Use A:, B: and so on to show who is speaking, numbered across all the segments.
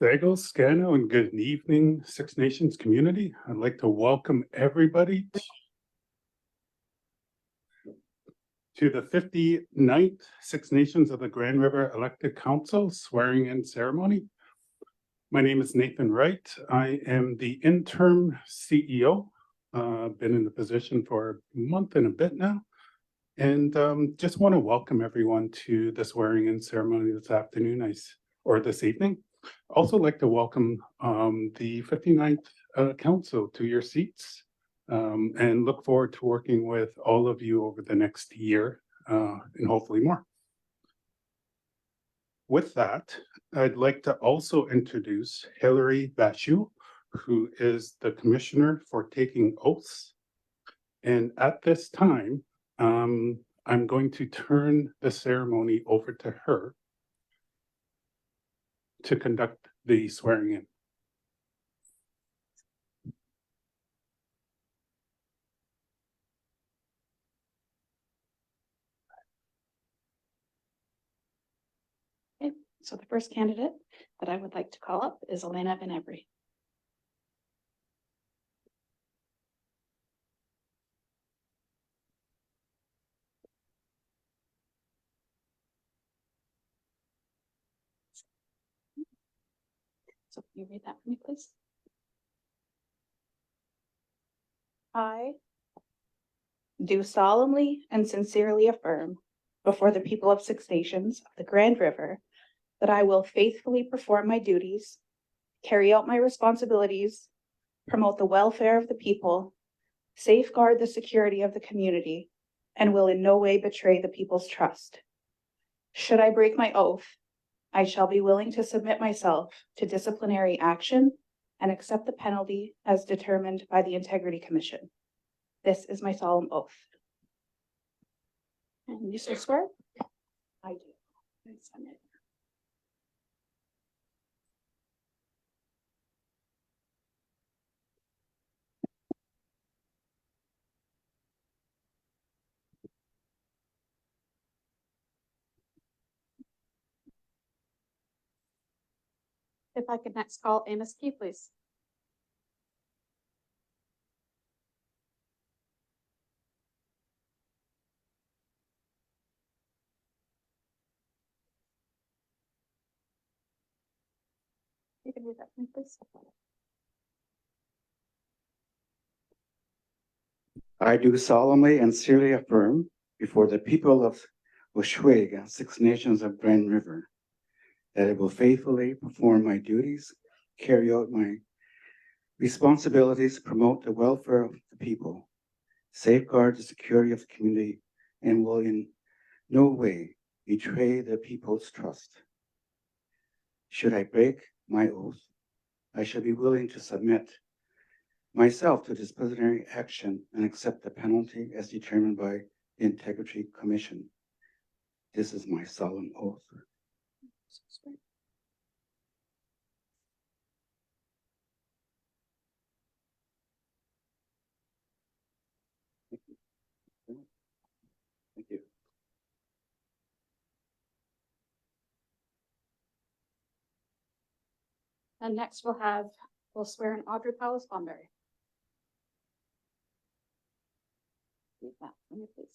A: Dago, Scano, and good evening, Six Nations community. I'd like to welcome everybody to the 59th Six Nations of the Grand River Elected Council swearing in ceremony. My name is Nathan Wright. I am the interim CEO. Been in the position for a month and a bit now. And just want to welcome everyone to the swearing in ceremony this afternoon or this evening. Also like to welcome the 59th Council to your seats and look forward to working with all of you over the next year and hopefully more. With that, I'd like to also introduce Hilary Bashu, who is the Commissioner for taking oaths. And at this time, I'm going to turn the ceremony over to her to conduct the swearing in.
B: Okay, so the first candidate that I would like to call up is Elena Van Every. So can you read that for me, please? I do solemnly and sincerely affirm before the people of Six Nations of the Grand River that I will faithfully perform my duties, carry out my responsibilities, promote the welfare of the people, safeguard the security of the community, and will in no way betray the people's trust. Should I break my oath, I shall be willing to submit myself to disciplinary action and accept the penalty as determined by the Integrity Commission. This is my solemn oath. And you still swear? I do. If I could next call Amos Key, please. You can read that for me, please.
C: I do solemnly and sincerely affirm before the people of Washwig and Six Nations of Grand River that I will faithfully perform my duties, carry out my responsibilities, promote the welfare of the people, safeguard the security of the community, and will in no way betray the people's trust. Should I break my oath, I shall be willing to submit myself to disciplinary action and accept the penalty as determined by the Integrity Commission. This is my solemn oath. Thank you.
B: And next we'll swear in Audrey Powell Sponberry. Read that for me, please.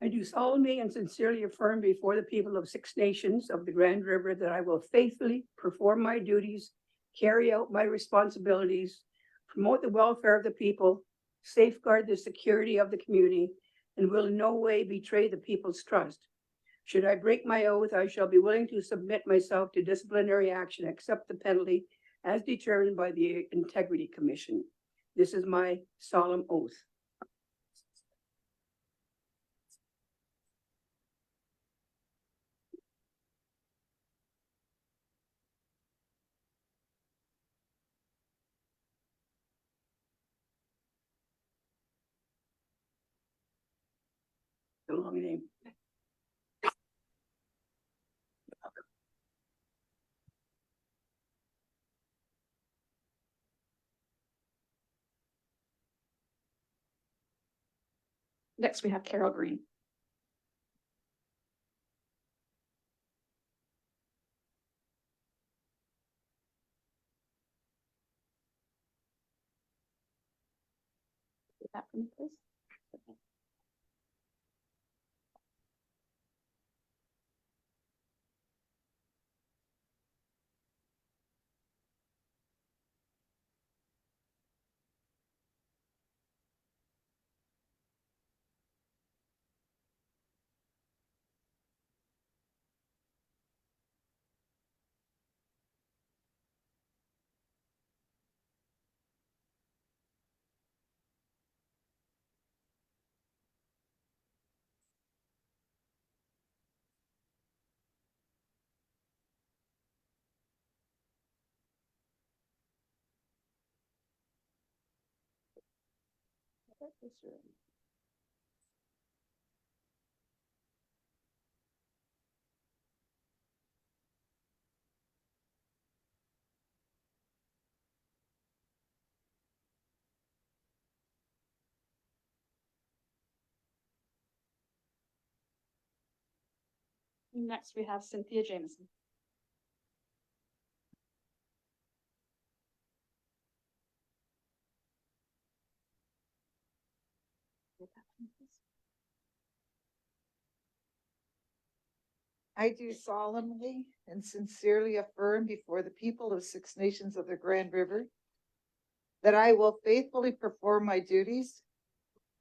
D: I do solemnly and sincerely affirm before the people of Six Nations of the Grand River that I will faithfully perform my duties, carry out my responsibilities, promote the welfare of the people, safeguard the security of the community, and will in no way betray the people's trust. Should I break my oath, I shall be willing to submit myself to disciplinary action, accept the penalty as determined by the Integrity Commission. This is my solemn oath. A long name.
B: Next we have Carol Green. that for me, please. Next, we have Cynthia Jameson.
E: I do solemnly and sincerely affirm before the people of Six Nations of the Grand River that I will faithfully perform my duties,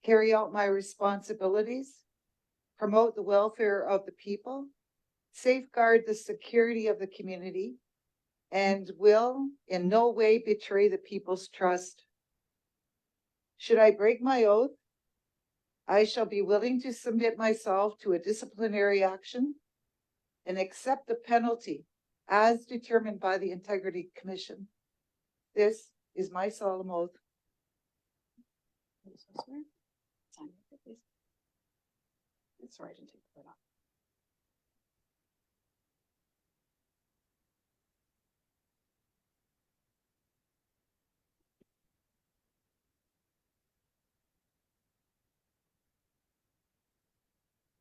E: carry out my responsibilities, promote the welfare of the people, safeguard the security of the community, and will in no way betray the people's trust. Should I break my oath, I shall be willing to submit myself to a disciplinary action and accept the penalty as determined by the Integrity Commission. This is my solemn oath.
B: Sign it, please. Sorry, I didn't take the photo.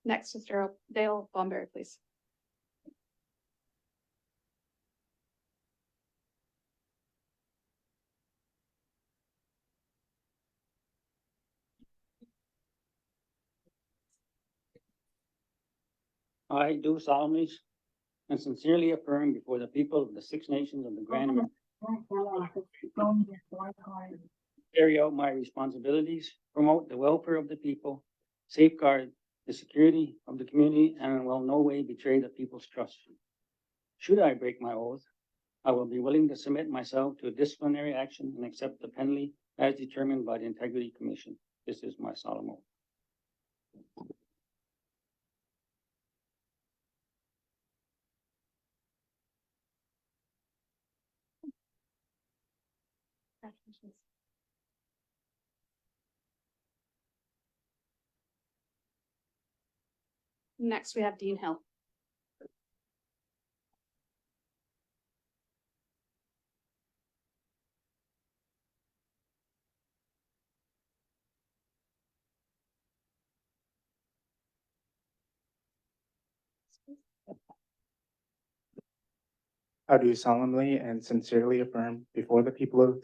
B: Next is Dale Bomberry, please.
F: I do solemnly and sincerely affirm before the people of the Six Nations of the Grand River carry out my responsibilities, promote the welfare of the people, safeguard the security of the community, and will no way betray the people's trust. Should I break my oath, I will be willing to submit myself to a disciplinary action and accept the penalty as determined by the Integrity Commission. This is my solemn oath.
B: Congratulations. Next, we have Dean Hill.
G: I do solemnly and sincerely affirm before the people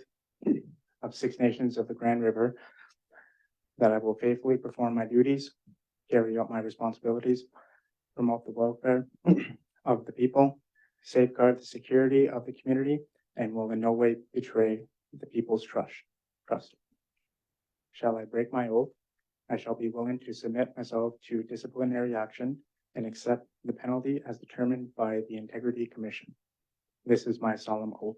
G: of Six Nations of the Grand River that I will faithfully perform my duties, carry out my responsibilities, promote the welfare of the people, safeguard the security of the community, and will in no way betray the people's trust. Shall I break my oath, I shall be willing to submit myself to disciplinary action and accept the penalty as determined by the Integrity Commission. This is my solemn oath.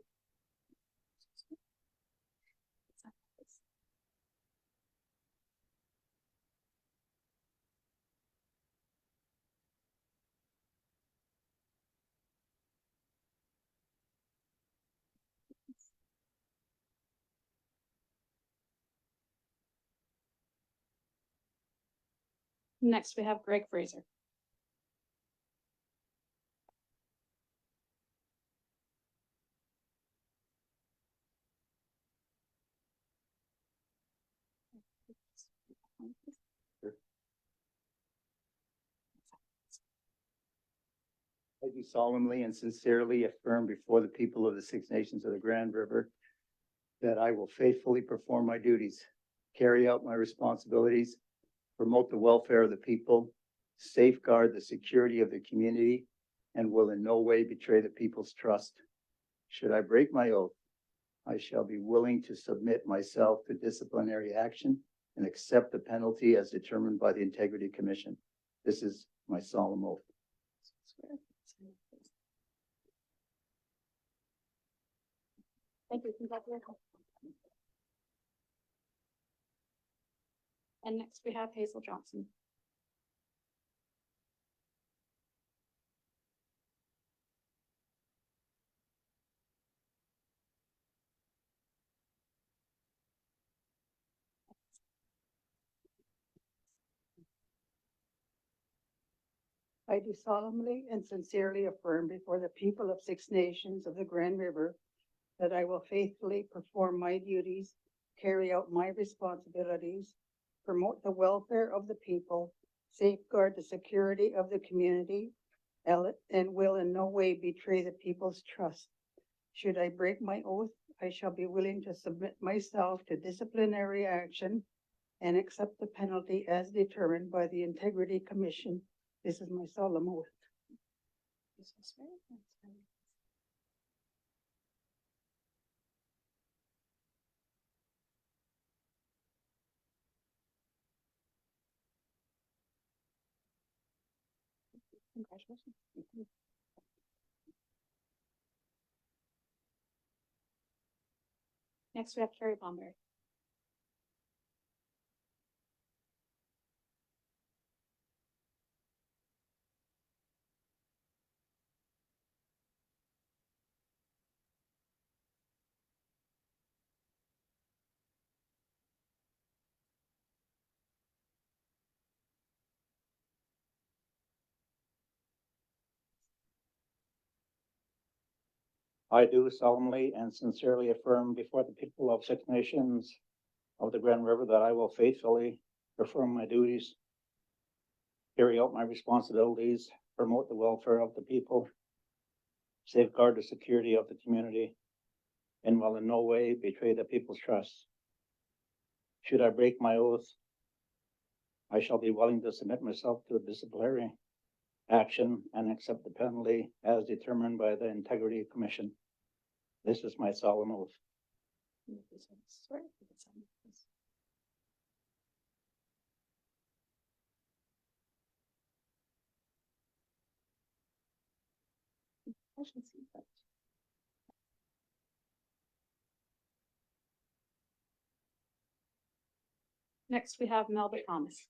B: Next, we have Greg Fraser.
H: I do solemnly and sincerely affirm before the people of the Six Nations of the Grand River that I will faithfully perform my duties, carry out my responsibilities, promote the welfare of the people, safeguard the security of the community, and will in no way betray the people's trust. Should I break my oath, I shall be willing to submit myself to disciplinary action and accept the penalty as determined by the Integrity Commission. This is my solemn oath.
B: Thank you. Congratulations. And next we have Hazel Johnson.
D: I do solemnly and sincerely affirm before the people of Six Nations of the Grand River that I will faithfully perform my duties, carry out my responsibilities, promote the welfare of the people, safeguard the security of the community, and will in no way betray the people's trust. Should I break my oath, I shall be willing to submit myself to disciplinary action and accept the penalty as determined by the Integrity Commission. This is my solemn oath.
B: Congratulations. Next we have Carrie Bomber.
I: I do solemnly and sincerely affirm before the people of Six Nations of the Grand River that I will faithfully perform my duties, carry out my responsibilities, promote the welfare of the people, safeguard the security of the community, and will in no way betray the people's trust. Should I break my oath, I shall be willing to submit myself to disciplinary action and accept the penalty as determined by the Integrity Commission. This is my solemn oath.
B: Next we have Melba Thomas.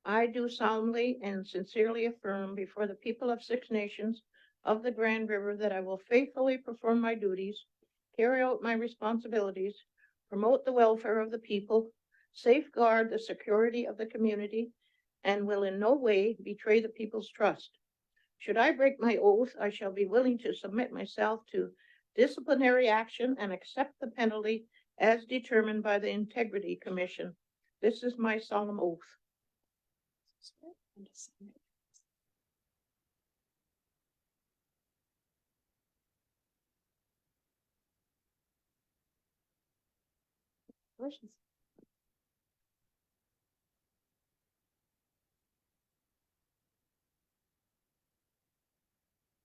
J: I do solemnly and sincerely affirm before the people of Six Nations of the Grand River that I will faithfully perform my duties, carry out my responsibilities, promote the welfare of the people, safeguard the security of the community, and will in no way betray the people's trust. Should I break my oath, I shall be willing to submit myself to disciplinary action and accept the penalty as determined by the Integrity Commission. This is my solemn oath.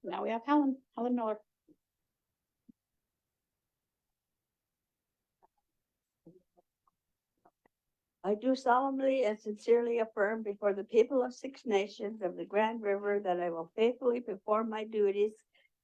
B: Now we have Helen Miller.
K: I do solemnly and sincerely affirm before the people of Six Nations of the Grand River that I will faithfully perform my duties,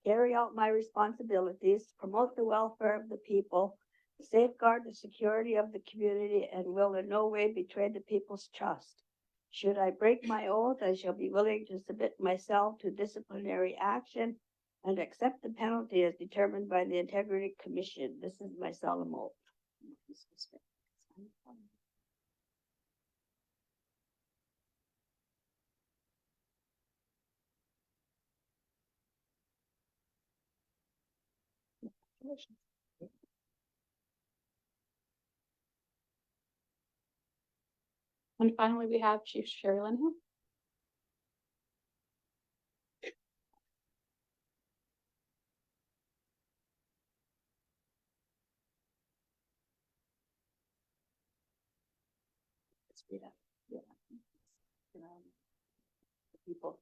K: carry out my responsibilities, promote the welfare of the people, safeguard the security of the community, and will in no way betray the people's trust. Should I break my oath, I shall be willing to submit myself to disciplinary action and accept the penalty as determined by the Integrity Commission. This is my solemn oath.
B: And finally, we have Chief Sherry Lynn. People.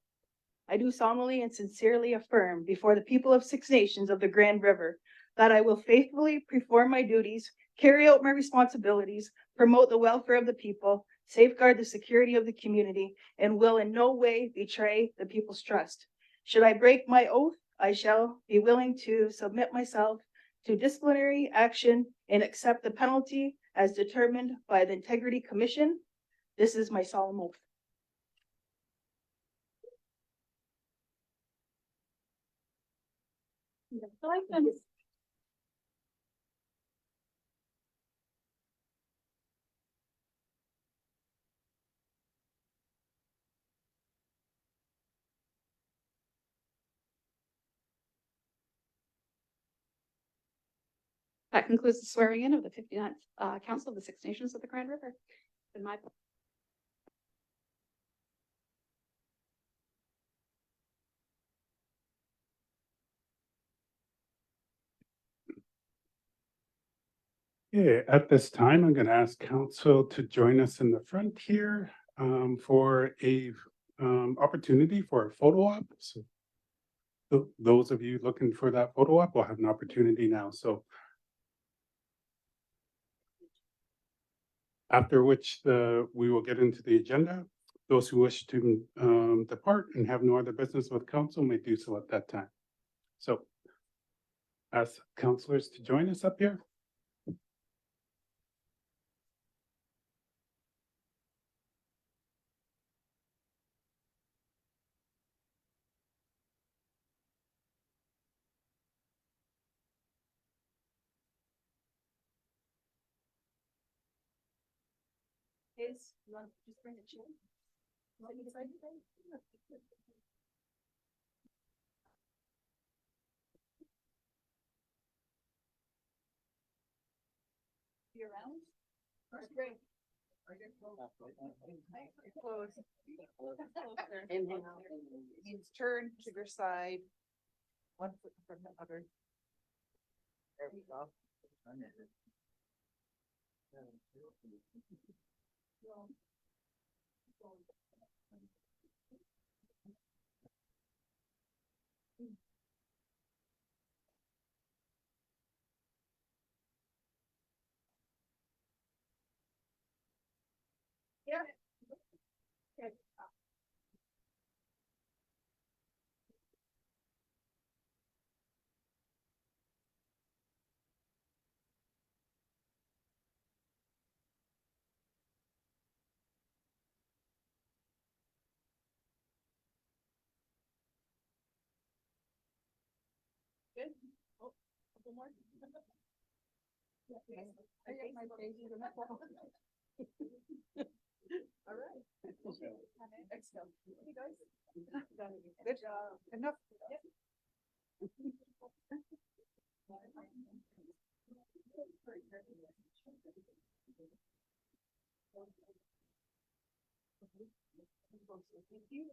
B: I do solemnly and sincerely affirm before the people of Six Nations of the Grand River that I will faithfully perform my duties, carry out my responsibilities, promote the welfare of the people, safeguard the security of the community, and will in no way betray the people's trust. Should I break my oath, I shall be willing to submit myself to disciplinary action and accept the penalty as determined by the Integrity Commission. This is my solemn oath. Congratulations. That concludes the swearing in of the 59th Council of the Six Nations of the Grand River. In my
A: Yeah, at this time, I'm going to ask council to join us in the front here for a opportunity for a photo op. So those of you looking for that photo op will have an opportunity now. So after which we will get into the agenda. Those who wish to depart and have no other business with council may do so at that time. So ask councilors to join us up here.
B: Is you want to just bring a chair? Be around? Great.
E: Close. Means turn to your side. One foot in front of the other. There we go.
B: Yeah. Good. Oh, couple more. Yeah, I get my babies in that ball. All right. Exhale. You guys. Good job. Enough. Yep. Thank you.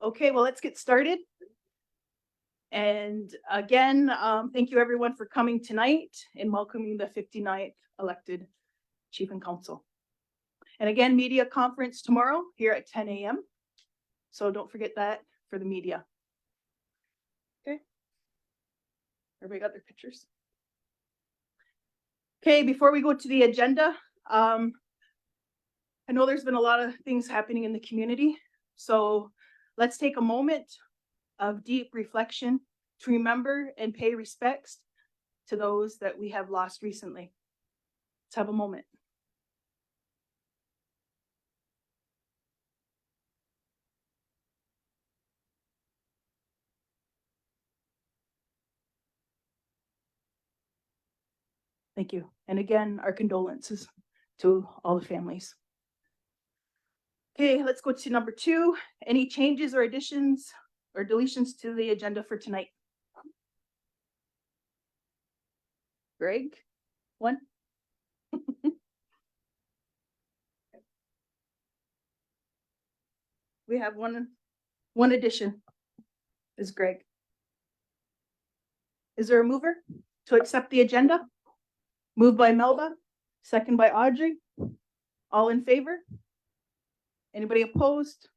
L: Okay, well, let's get started. And again, thank you everyone for coming tonight and welcoming the 59th elected chief and council. And again, media conference tomorrow here at 10 a.m. So don't forget that for the media. Okay. Everybody got their pictures? Okay, before we go to the agenda, I know there's been a lot of things happening in the community. So let's take a moment of deep reflection to remember and pay respects to those that we have lost recently. Let's have a moment. Thank you. And again, our condolences to all the families. Okay, let's go to number 2. Any changes or additions or deletions to the agenda for tonight? Greg, 1. We have one addition. Is Greg. Is there a mover to accept the agenda? Moved by Melba, second by Audrey. All in favor? Anybody opposed?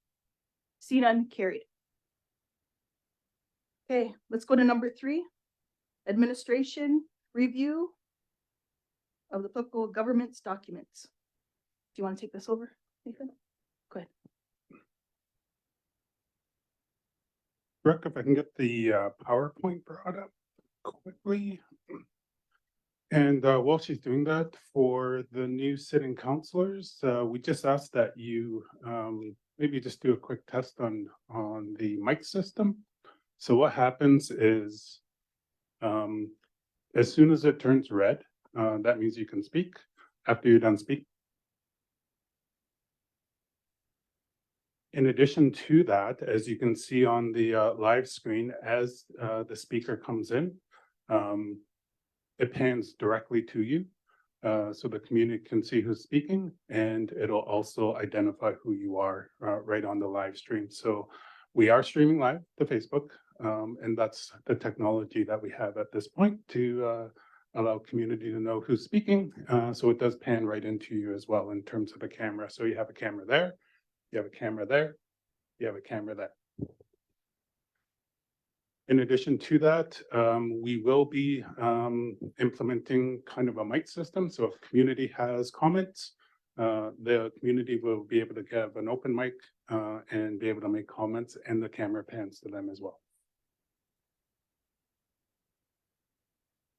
L: See none, carried. Okay, let's go to number 3. Administration review of the applicable government's documents. Do you want to take this over, Nathan? Go ahead.
A: Brooke, if I can get the PowerPoint brought up quickly. And while she's doing that, for the new sitting councilors, we just asked that you maybe just do a quick test on the mic system. So what happens is as soon as it turns red, that means you can speak. After you're done speaking. In addition to that, as you can see on the live screen, as the speaker comes in, it pans directly to you. So the community can see who's speaking, and it'll also identify who you are right on the live stream. So we are streaming live to Facebook, and that's the technology that we have at this point to allow community to know who's speaking. So it does pan right into you as well in terms of the camera. So you have a camera there, you have a camera there, you have a camera there. In addition to that, we will be implementing kind of a mic system. So if community has comments, the community will be able to have an open mic and be able to make comments, and the camera pans to them as well.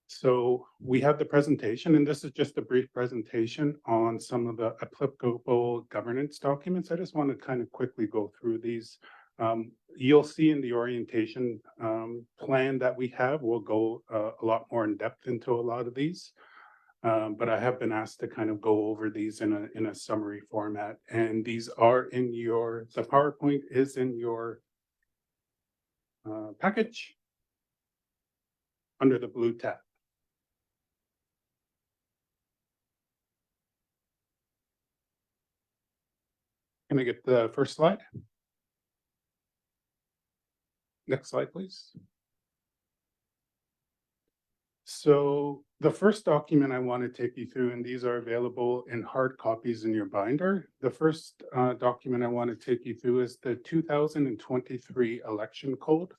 A: So we have the presentation, and this is just a brief presentation on some of the applicable governance documents. I just want to kind of quickly go through these. You'll see in the orientation plan that we have, we'll go a lot more in depth into a lot of these. But I have been asked to kind of go over these in a summary format, and these are in the PowerPoint is in your package under the blue tab. Can I get the first slide? Next slide, please. So the first document I want to take you through, and these are available in hard copies in your binder. The first document I want to take you through is the 2023 election code,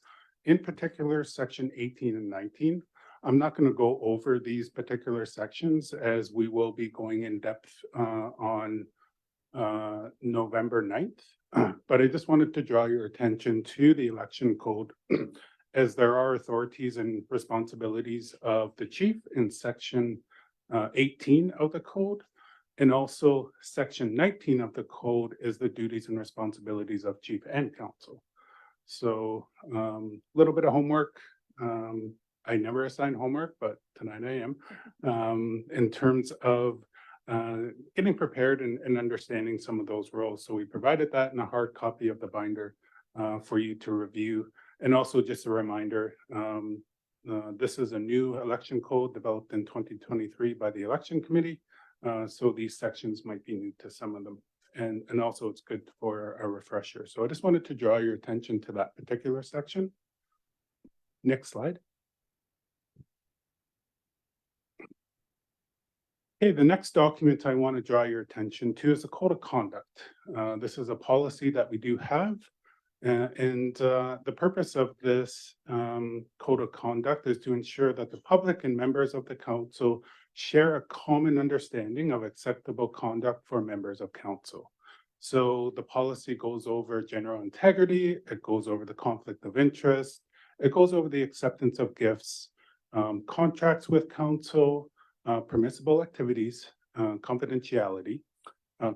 A: in particular section 18 and 19. I'm not going to go over these particular sections as we will be going in depth on November 9th. But I just wanted to draw your attention to the election code as there are authorities and responsibilities of the chief in section 18 of the code. And also section 19 of the code is the duties and responsibilities of chief and council. So a little bit of homework. I never assign homework, but tonight I am, in terms of getting prepared and understanding some of those roles. So we provided that in a hard copy of the binder for you to review. And also just a reminder, this is a new election code developed in 2023 by the election committee. So these sections might be new to some of them. and also it's good for a refresher. So I just wanted to draw your attention to that particular section. Next slide. Okay, the next document I want to draw your attention to is the code of conduct. This is a policy that we do have. And the purpose of this code of conduct is to ensure that the public and members of the council share a common understanding of acceptable conduct for members of council. So the policy goes over general integrity, it goes over the conflict of interest, it goes over the acceptance of gifts, contracts with council, permissible activities, confidentiality,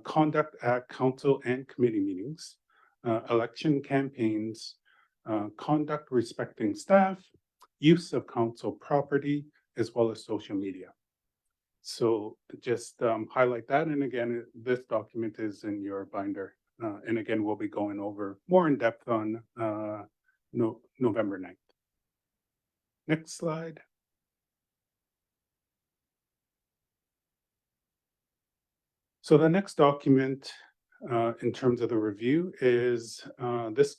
A: conduct at council and committee meetings, election campaigns, conduct respecting staff, use of council property, as well as social media. So just highlight that. And again, this document is in your binder. And again, we'll be going over more in depth on November 9th. Next slide. So the next document in terms of the review is this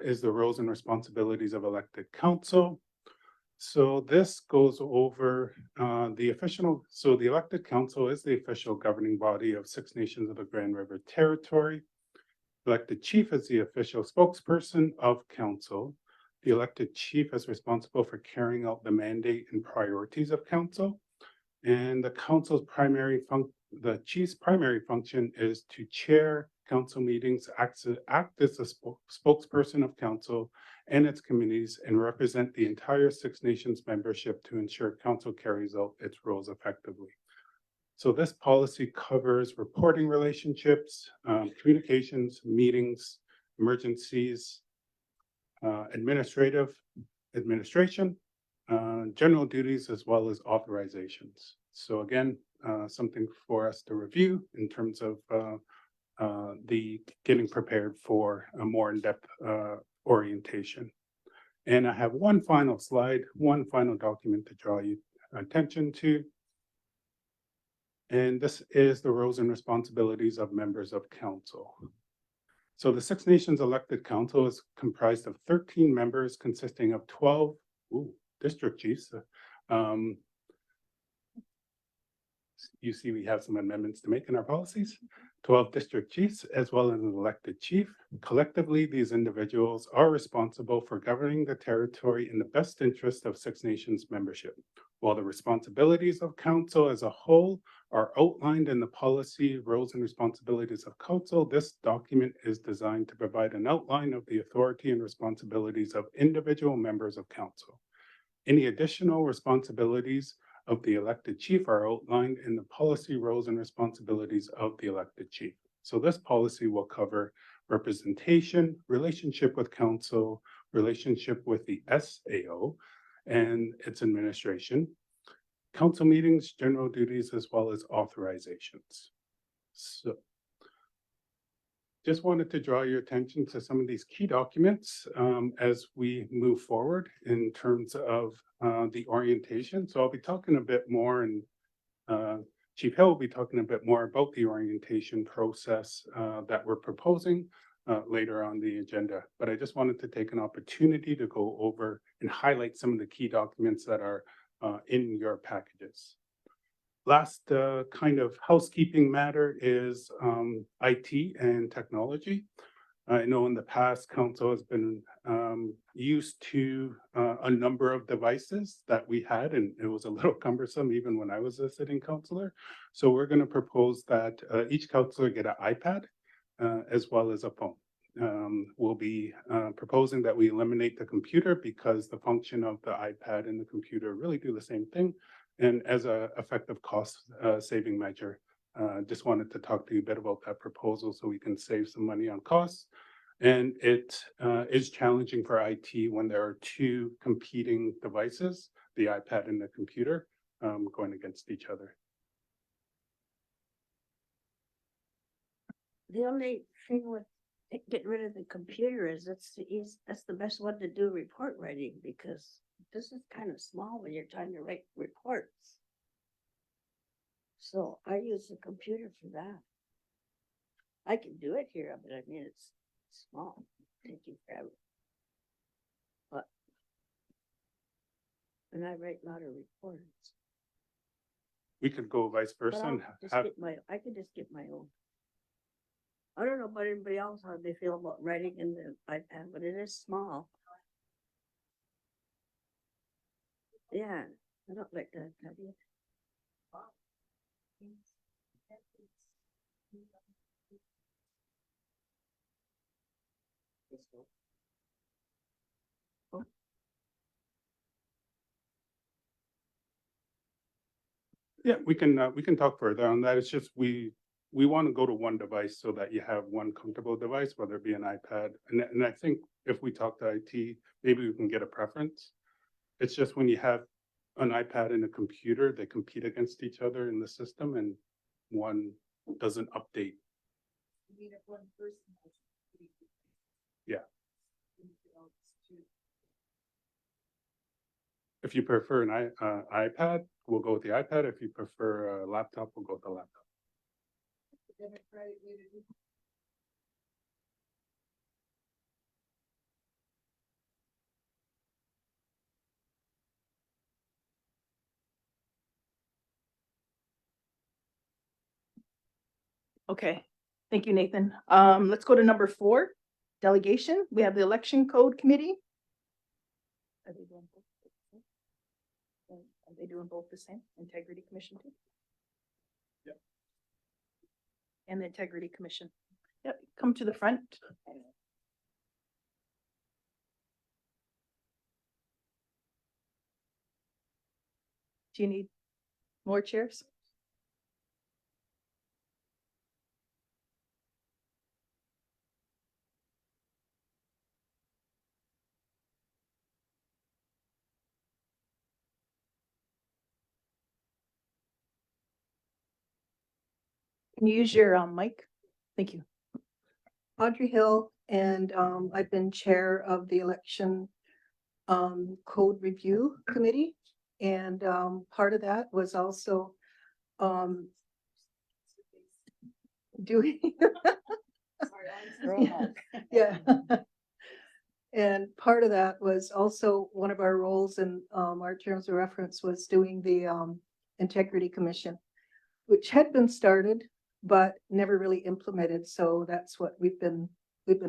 A: is the roles and responsibilities of elected council. So this goes over so the elected council is the official governing body of 6 nations of the Grand River Territory. Elected chief is the official spokesperson of council. The elected chief is responsible for carrying out the mandate and priorities of council. And the the chief's primary function is to chair council meetings, act as a spokesperson of council and its committees, and represent the entire 6 Nations membership to ensure council carries out its roles effectively. So this policy covers reporting relationships, communications, meetings, emergencies, administration, general duties, as well as authorizations. So again, something for us to review in terms of the getting prepared for a more in-depth orientation. And I have one final slide, one final document to draw you attention to. And this is the roles and responsibilities of members of council. So the 6 Nations elected council is comprised of 13 members consisting of 12 district chiefs. You see we have some amendments to make in our policies. 12 district chiefs, as well as an elected chief. Collectively, these individuals are responsible for governing the territory in the best interest of 6 Nations membership. While the responsibilities of council as a whole are outlined in the policy, roles and responsibilities of council, this document is designed to provide an outline of the authority and responsibilities of individual members of council. Any additional responsibilities of the elected chief are outlined in the policy, roles and responsibilities of the elected chief. So this policy will cover representation, relationship with council, relationship with the SAO and its administration, council meetings, general duties, as well as authorizations. So just wanted to draw your attention to some of these key documents as we move forward in terms of the orientation. So I'll be talking a bit more, and Chief Hill will be talking a bit more about the orientation process that we're proposing later on the agenda. But I just wanted to take an opportunity to go over and highlight some of the key documents that are in your packages. Last kind of housekeeping matter is IT and technology. I know in the past, council has been used to a number of devices that we had, and it was a little cumbersome even when I was a sitting councillor. So we're going to propose that each councillor get an iPad as well as a phone. We'll be proposing that we eliminate the computer because the function of the iPad and the computer really do the same thing. And as an effective cost saving measure, just wanted to talk to you a bit about that proposal so we can save some money on costs. And it is challenging for IT when there are 2 competing devices, the iPad and the computer, going against each other.
K: The only thing with getting rid of the computer is that's the best one to do report writing, because this is kind of small when you're trying to write reports. So I use the computer for that. I can do it here, but I mean, it's small, taking forever. But, and I write a lot of reports,
A: We could go vice
K: but
A: versa
K: I'll
A: and
K: just
A: have,
K: get I can just get my own. I don't know about anybody else, how they feel about writing in the iPad, but it is small. Yeah, I don't like that idea.
A: yeah, we can talk further on that. It's just we want to go to one device so that you have one comfortable device, whether it be an iPad. And I think if we talk to IT, maybe we can get a preference. It's just when you have an iPad and a computer, they compete against each other in the system and one doesn't update. Yeah. If you prefer an iPad, we'll go with the iPad. If you prefer a laptop, we'll go with the laptop.
L: Okay, thank you, Nathan. Let's go to number 4, delegation. We have the election code committee. Are they doing both the same? Are they doing both the same? Integrity commission too?
A: Yep.
L: And the integrity commission. Yep, come to the front. Do you need more chairs? Can you use your mic? Thank you.
D: Audrey Hill, and I've been chair of the election code review committee. And part of that was also doing. Yeah. And part of that was also one of our roles in our terms of reference was doing the integrity commission, which had been started but never really implemented. So that's what we've been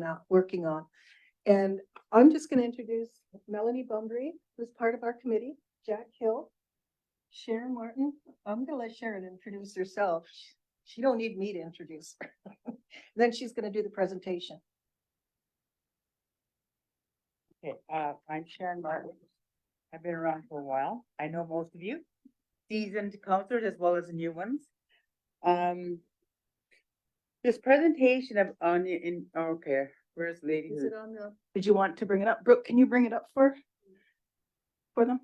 D: out working on. And I'm just going to introduce Melanie Bumbry, who's part of our committee, Jack Hill, Sharon Martin. I'm going to let Sharon introduce herself. She don't need me to introduce her. Then she's going to do the presentation.
M: Okay, I'm Sharon Martin. I've been around for a while. I know most of you, seasoned counselors as well as the new ones. This presentation of okay, where's lady?
L: Is it on the? Did you want to bring it up? Brooke, can you bring it up for them?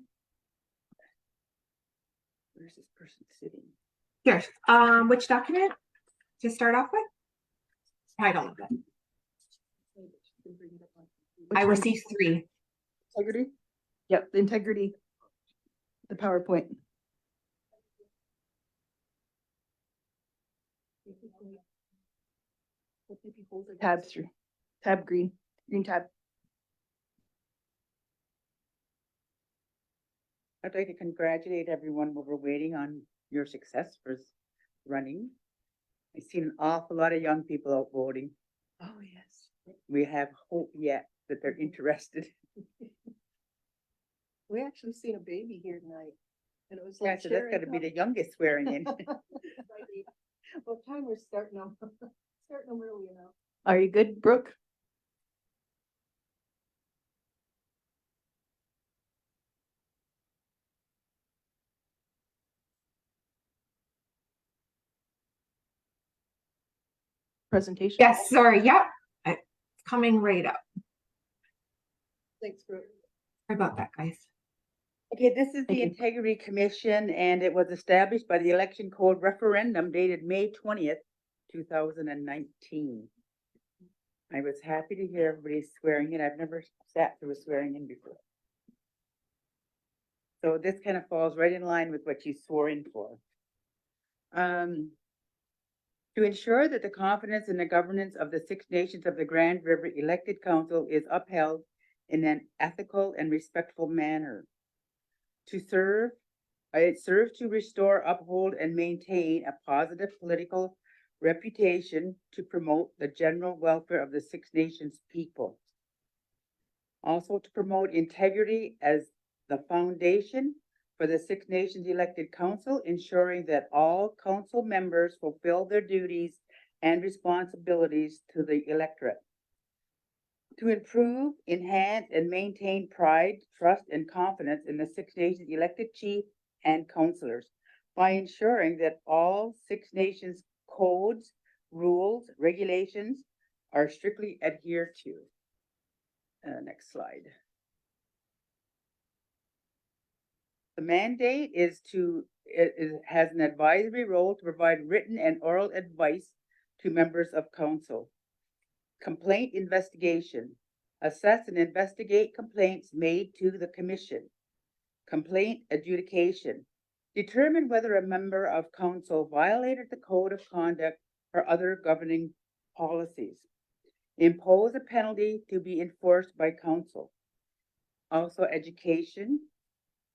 M: Where's this person sitting?
N: Here, which document to start off with? Title of it. I received 3.
L: Integrity? Yep, the integrity. The PowerPoint. Tab through. Tab green. Green tab.
M: I'd like to congratulate everyone while we're waiting on your success for running. I've seen an awful lot of young people out voting.
L: Oh, yes.
M: We have hope yet that they're interested.
D: We actually seen a baby here tonight. And it was
M: Yeah,
D: like.
M: so that's gotta be the youngest swearing in.
D: What time we're starting them? Starting them early enough.
L: Are you good, Brooke? Presentation?
N: Yes, sorry. Yep. It's coming right up.
D: Thanks, Brooke.
N: Sorry about that, guys.
M: Okay, this is
L: Thank
M: the
L: you.
M: Integrity Commission, and it was established by the Election Code referendum dated May 20th, 2019. I was happy to hear everybody swearing in. I've never sat through a swearing in before. So this kind of falls right in line with what you swore in for. To ensure that the confidence in the governance of the Six Nations of the Grand River elected council is upheld in an ethical and respectful manner. It serves to restore, uphold, and maintain a positive political reputation to promote the general welfare of the Six Nations people. Also to promote integrity as the foundation for the Six Nations elected council, ensuring that all council members fulfill their duties and responsibilities to the electorate. To improve, enhance, and maintain pride, trust, and confidence in the Six Nations elected chief and councillors by ensuring that all Six Nations codes, rules, regulations are strictly adhered to. Next slide. The mandate has an advisory role to provide written and oral advice to members of council. Complaint investigation. Assess and investigate complaints made to the commission. Complaint adjudication. Determine whether a member of council violated the code of conduct or other governing policies. Impose a penalty to be enforced by council. Also education.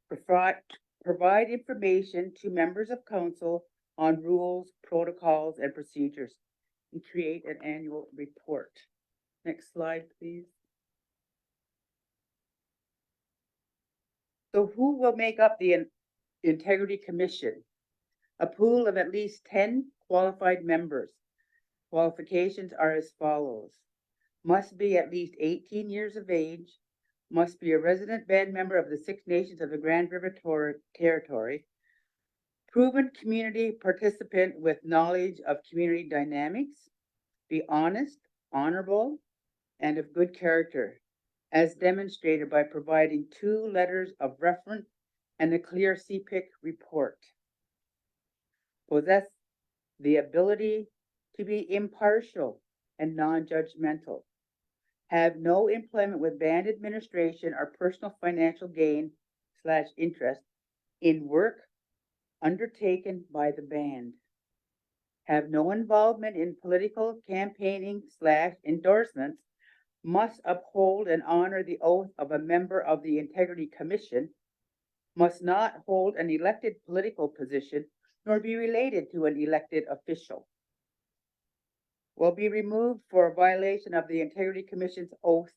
M: Provide information to members of council on rules, protocols, and procedures, and create an annual report. Next slide, please. So who will make up the Integrity Commission? A pool of at least 10 qualified members. Qualifications are as follows. Must be at least 18 years of age, must be a resident band member of the Six Nations of the Grand River Territory, proven community participant with knowledge of community dynamics, be honest, honorable, and of good character, as demonstrated by providing 2 letters of reference and a clear CPIC report. Possess the ability to be impartial and non-judgmental. Have no employment with band administration or personal financial gain/interest in work undertaken by the band. Have no involvement in political campaigning/endorsements. Must uphold and honor the oath of a member of the Integrity Commission. Must not hold an elected political position nor be related to an elected official. Will be removed for a violation of the Integrity Commission's oath,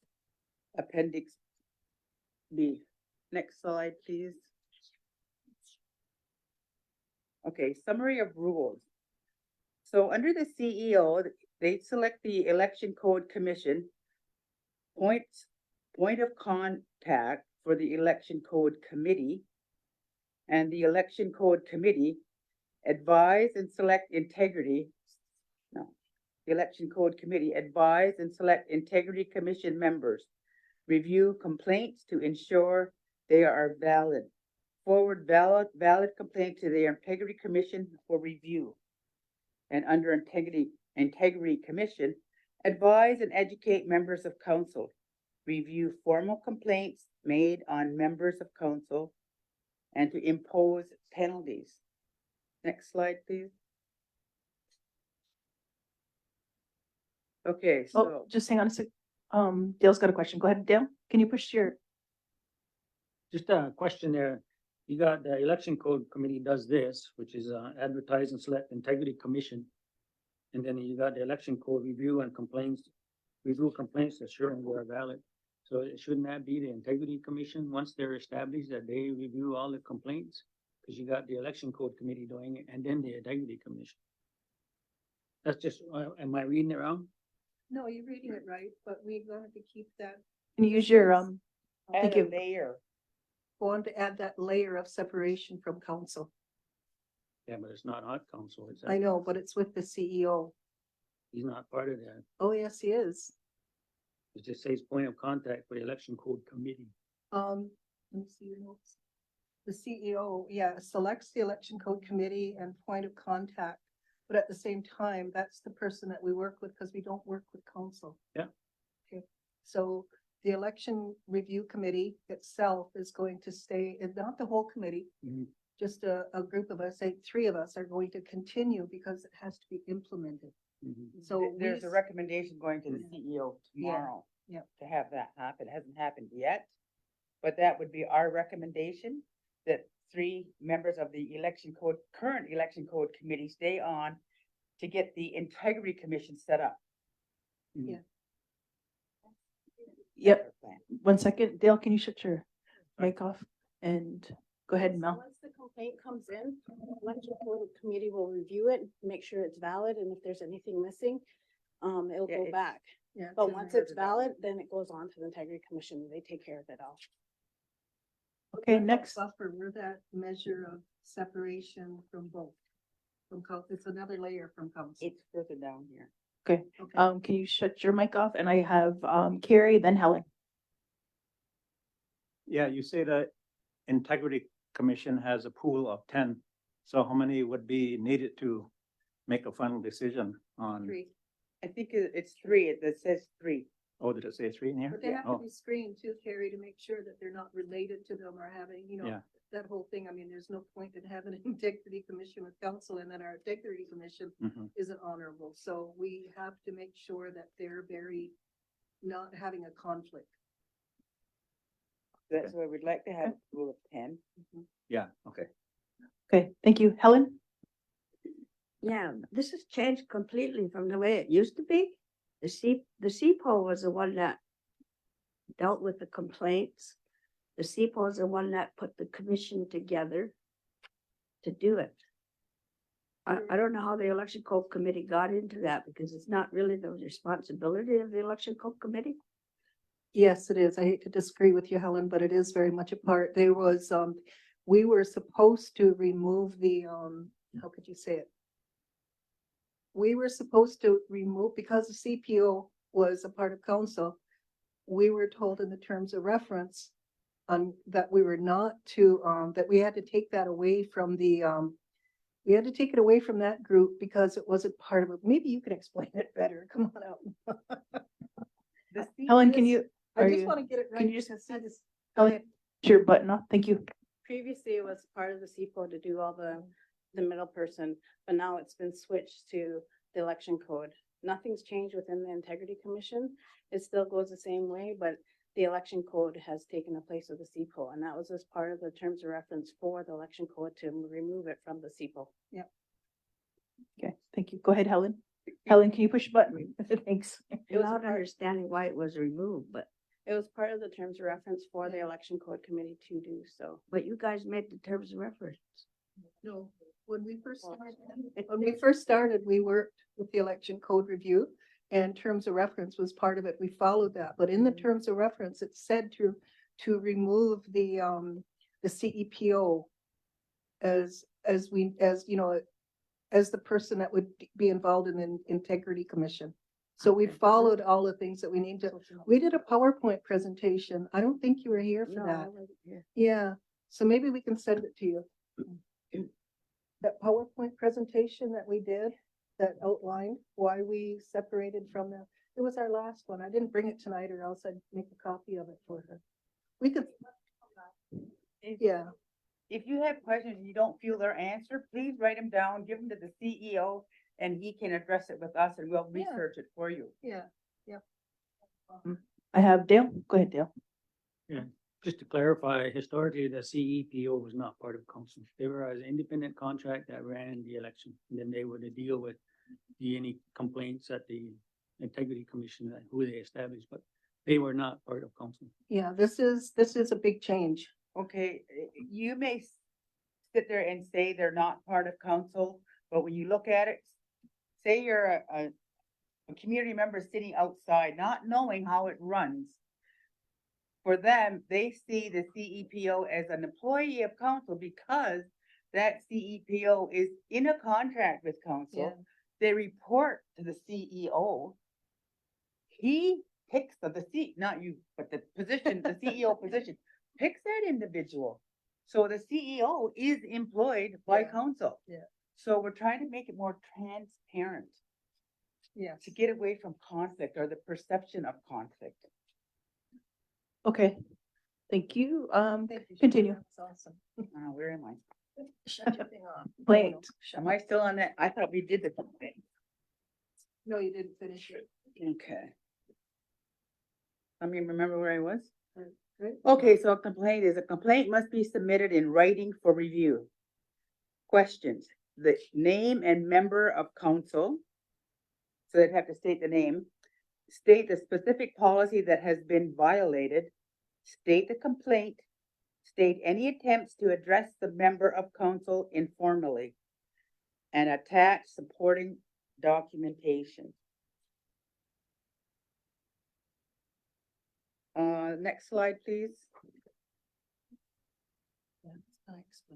M: Appendix B. Next slide, please. Okay, summary of rules. So under the CEO, they select the Election Code Commission, point of contact for the Election Code Committee, and the Election Code Committee advise and select the Election Code Committee advise and select Integrity Commission members, review complaints to ensure they are valid, forward valid complaints to the Integrity Commission for review. And under Integrity Commission, advise and educate members of council, review formal complaints made on members of council, and to impose penalties. Next slide, please. Okay,
L: Oh,
M: so
L: just hang on a sec. Dale's got a question. Go ahead, Dale. Can you push your,
F: Just a question there. You got the election code committee does this, which is advertise and select integrity commission. And then you got the election code review complaints assuring they're valid. So shouldn't that be the integrity commission once they're established that they review all the complaints? Because you got the election code committee doing it and then the integrity commission. That's just, am I reading it wrong?
D: No, you're reading it right, but we're going to keep that,
L: can you use your,
M: add
L: Thank
M: a
L: you.
M: layer.
D: want to add that layer of separation from council.
F: Yeah, but it's not our council. It's
D: I know, but it's with the CEO.
F: he's not part of that.
D: Oh, yes, he is.
F: It just says point of contact for the election code committee.
D: Let me see your notes. The CEO, yeah, selects the election code committee and point of contact. But at the same time, that's the person that we work with because we don't work with council.
F: Yeah.
D: Okay, so the election review committee itself is going to stay, and not the whole committee,
F: Mhm.
O: just a group of us, say, three of us are going to continue because it has to be implemented. So
M: There's a
O: we-
M: recommendation going to the CEO
O: Yeah,
M: tomorrow.
O: yep.
M: To have that happen. It hasn't happened yet. But that would be our recommendation, that 3 members of the current election code committee stay on to get the integrity commission set up.
O: Yeah.
L: Yep,
M: That's our plan.
L: 1 second. Dale, can you shut your mic off? And go ahead, Mel.
P: Once the complaint comes in, election code committee will review it, make sure it's valid, and if there's anything missing, it'll
M: Yeah,
P: go
M: it's-
P: back.
O: Yeah,
P: But
O: in
P: once
O: there.
P: it's valid, then it goes on to the integrity commission. They take care of it all.
L: Okay,
O: What about
L: next.
O: Buffer, we're that measure of separation from both. It's another layer from council.
M: It's further down here.
L: Okay,
O: Okay.
L: can you shut your mic off? And I have, Carrie, then Helen.
I: Yeah, you say the integrity commission has a pool of 10. So how many would be needed to make a final decision on?
O: 3,
M: I think it's 3. It says 3.
I: Oh, did it say 3 in here?
O: but they have to
I: Oh,
O: be screened too, Carrie, to make sure that they're not related to them or having,
I: Yeah.
O: that whole thing. I mean, there's no point in having an integrity commission with council and then our integrity commission
I: mhm.
O: isn't honorable. So we have to make sure that they're very, not having a conflict.
M: That's why we'd like to have a rule of 10.
I: Yeah, okay.
L: Okay, thank you. Helen?
K: Yeah, this has changed completely from the way it used to be. The CPO was the one that dealt with the complaints. The CPO is the one that put the commission together to do it. I don't know how the election code committee got into that because it's not really the responsibility of the election code committee.
O: Yes, it is. I hate to disagree with you, Helen, but it is very much a part. There was, we were supposed to remove the, how could you say it? We were supposed to remove, because the CPO was a part of council, we were told in the terms of reference that we were not to, that we had to take that away from the, we had to take it away from that group because it wasn't part of it. Maybe you can explain it better. Come on out.
L: Helen, can you,
O: I
L: are
O: just
L: you,
O: want to get it right.
L: can you just-
O: because see this-
L: Helen, put your button off? Thank you.
P: Previously, it was part of the CPO to do all the middle person, but now it's been switched to the election code. Nothing's changed within the integrity commission. It still goes the same way, but the election code has taken the place of the CPO, and that was as part of the terms of reference for the election code to remove it from the CPO.
L: Okay, thank you. Go ahead, Helen. Helen, can you push the button? Thanks.
P: It was
K: Without
P: part-
K: understanding why it was removed, but
P: It was part of the terms of reference for the election code committee to do so.
K: you guys made the terms of reference.
O: No, when we first started, we worked with the election code review and terms of reference was part of it. We followed that, but in the terms of reference, it said to remove the CEPO as the person that would be involved in the integrity commission. So we followed all the things that we need to. We did a PowerPoint presentation. I don't think you were here for
K: No,
O: that.
K: I wasn't here.
O: Yeah, so maybe we can send it to you. That PowerPoint presentation that we did that outlined why we separated from them. It was our last one. I didn't bring it tonight or else I'd make a copy of it for her. We could, yeah,
M: If you have questions and you don't feel their answer, please write them down, give them to the CEO, and he can address it with us and we'll
O: Yeah.
M: research it for you.
O: yeah.
L: I have Dale. Go ahead, Dale.
F: Just to clarify, historically, the CEPO was not part of council. They were an independent contract that ran the election. And then they would deal with any complaints at the integrity commission, who they established, but they were not part of council.
O: Yeah, this is a big change.
M: Okay, you may sit there and say they're not part of council, but when you look at it, say you're a community member sitting outside, not knowing how it runs. For them, they see the CEPO as an employee of council because that CEPO is in a contract with council.
O: Yeah.
M: They report to the CEO. He picks the seat, not you, but the position, the CEO position, picks that individual. So the CEO is employed by
O: Yeah.
M: council.
O: Yeah.
M: So we're trying to make it more transparent
O: Yes.
M: to get away from conflict or the perception of conflict.
L: Okay. Thank you.
O: Thank you, Sharon.
L: Continue.
O: That's awesome.
M: Where am I?
O: Shut your thing off.
L: Complaint.
M: Am I still on that? I thought we did the complaint.
O: No, you didn't finish it.
M: Okay. I mean, remember where I was?
O: Right?
M: Okay, so a complaint must be submitted in writing for review. Questions, the name and member of council. So they'd have to state the name, state the specific policy that has been violated, state the complaint, state any attempts to address the member of council informally, and attach supporting documentation. Next slide, please.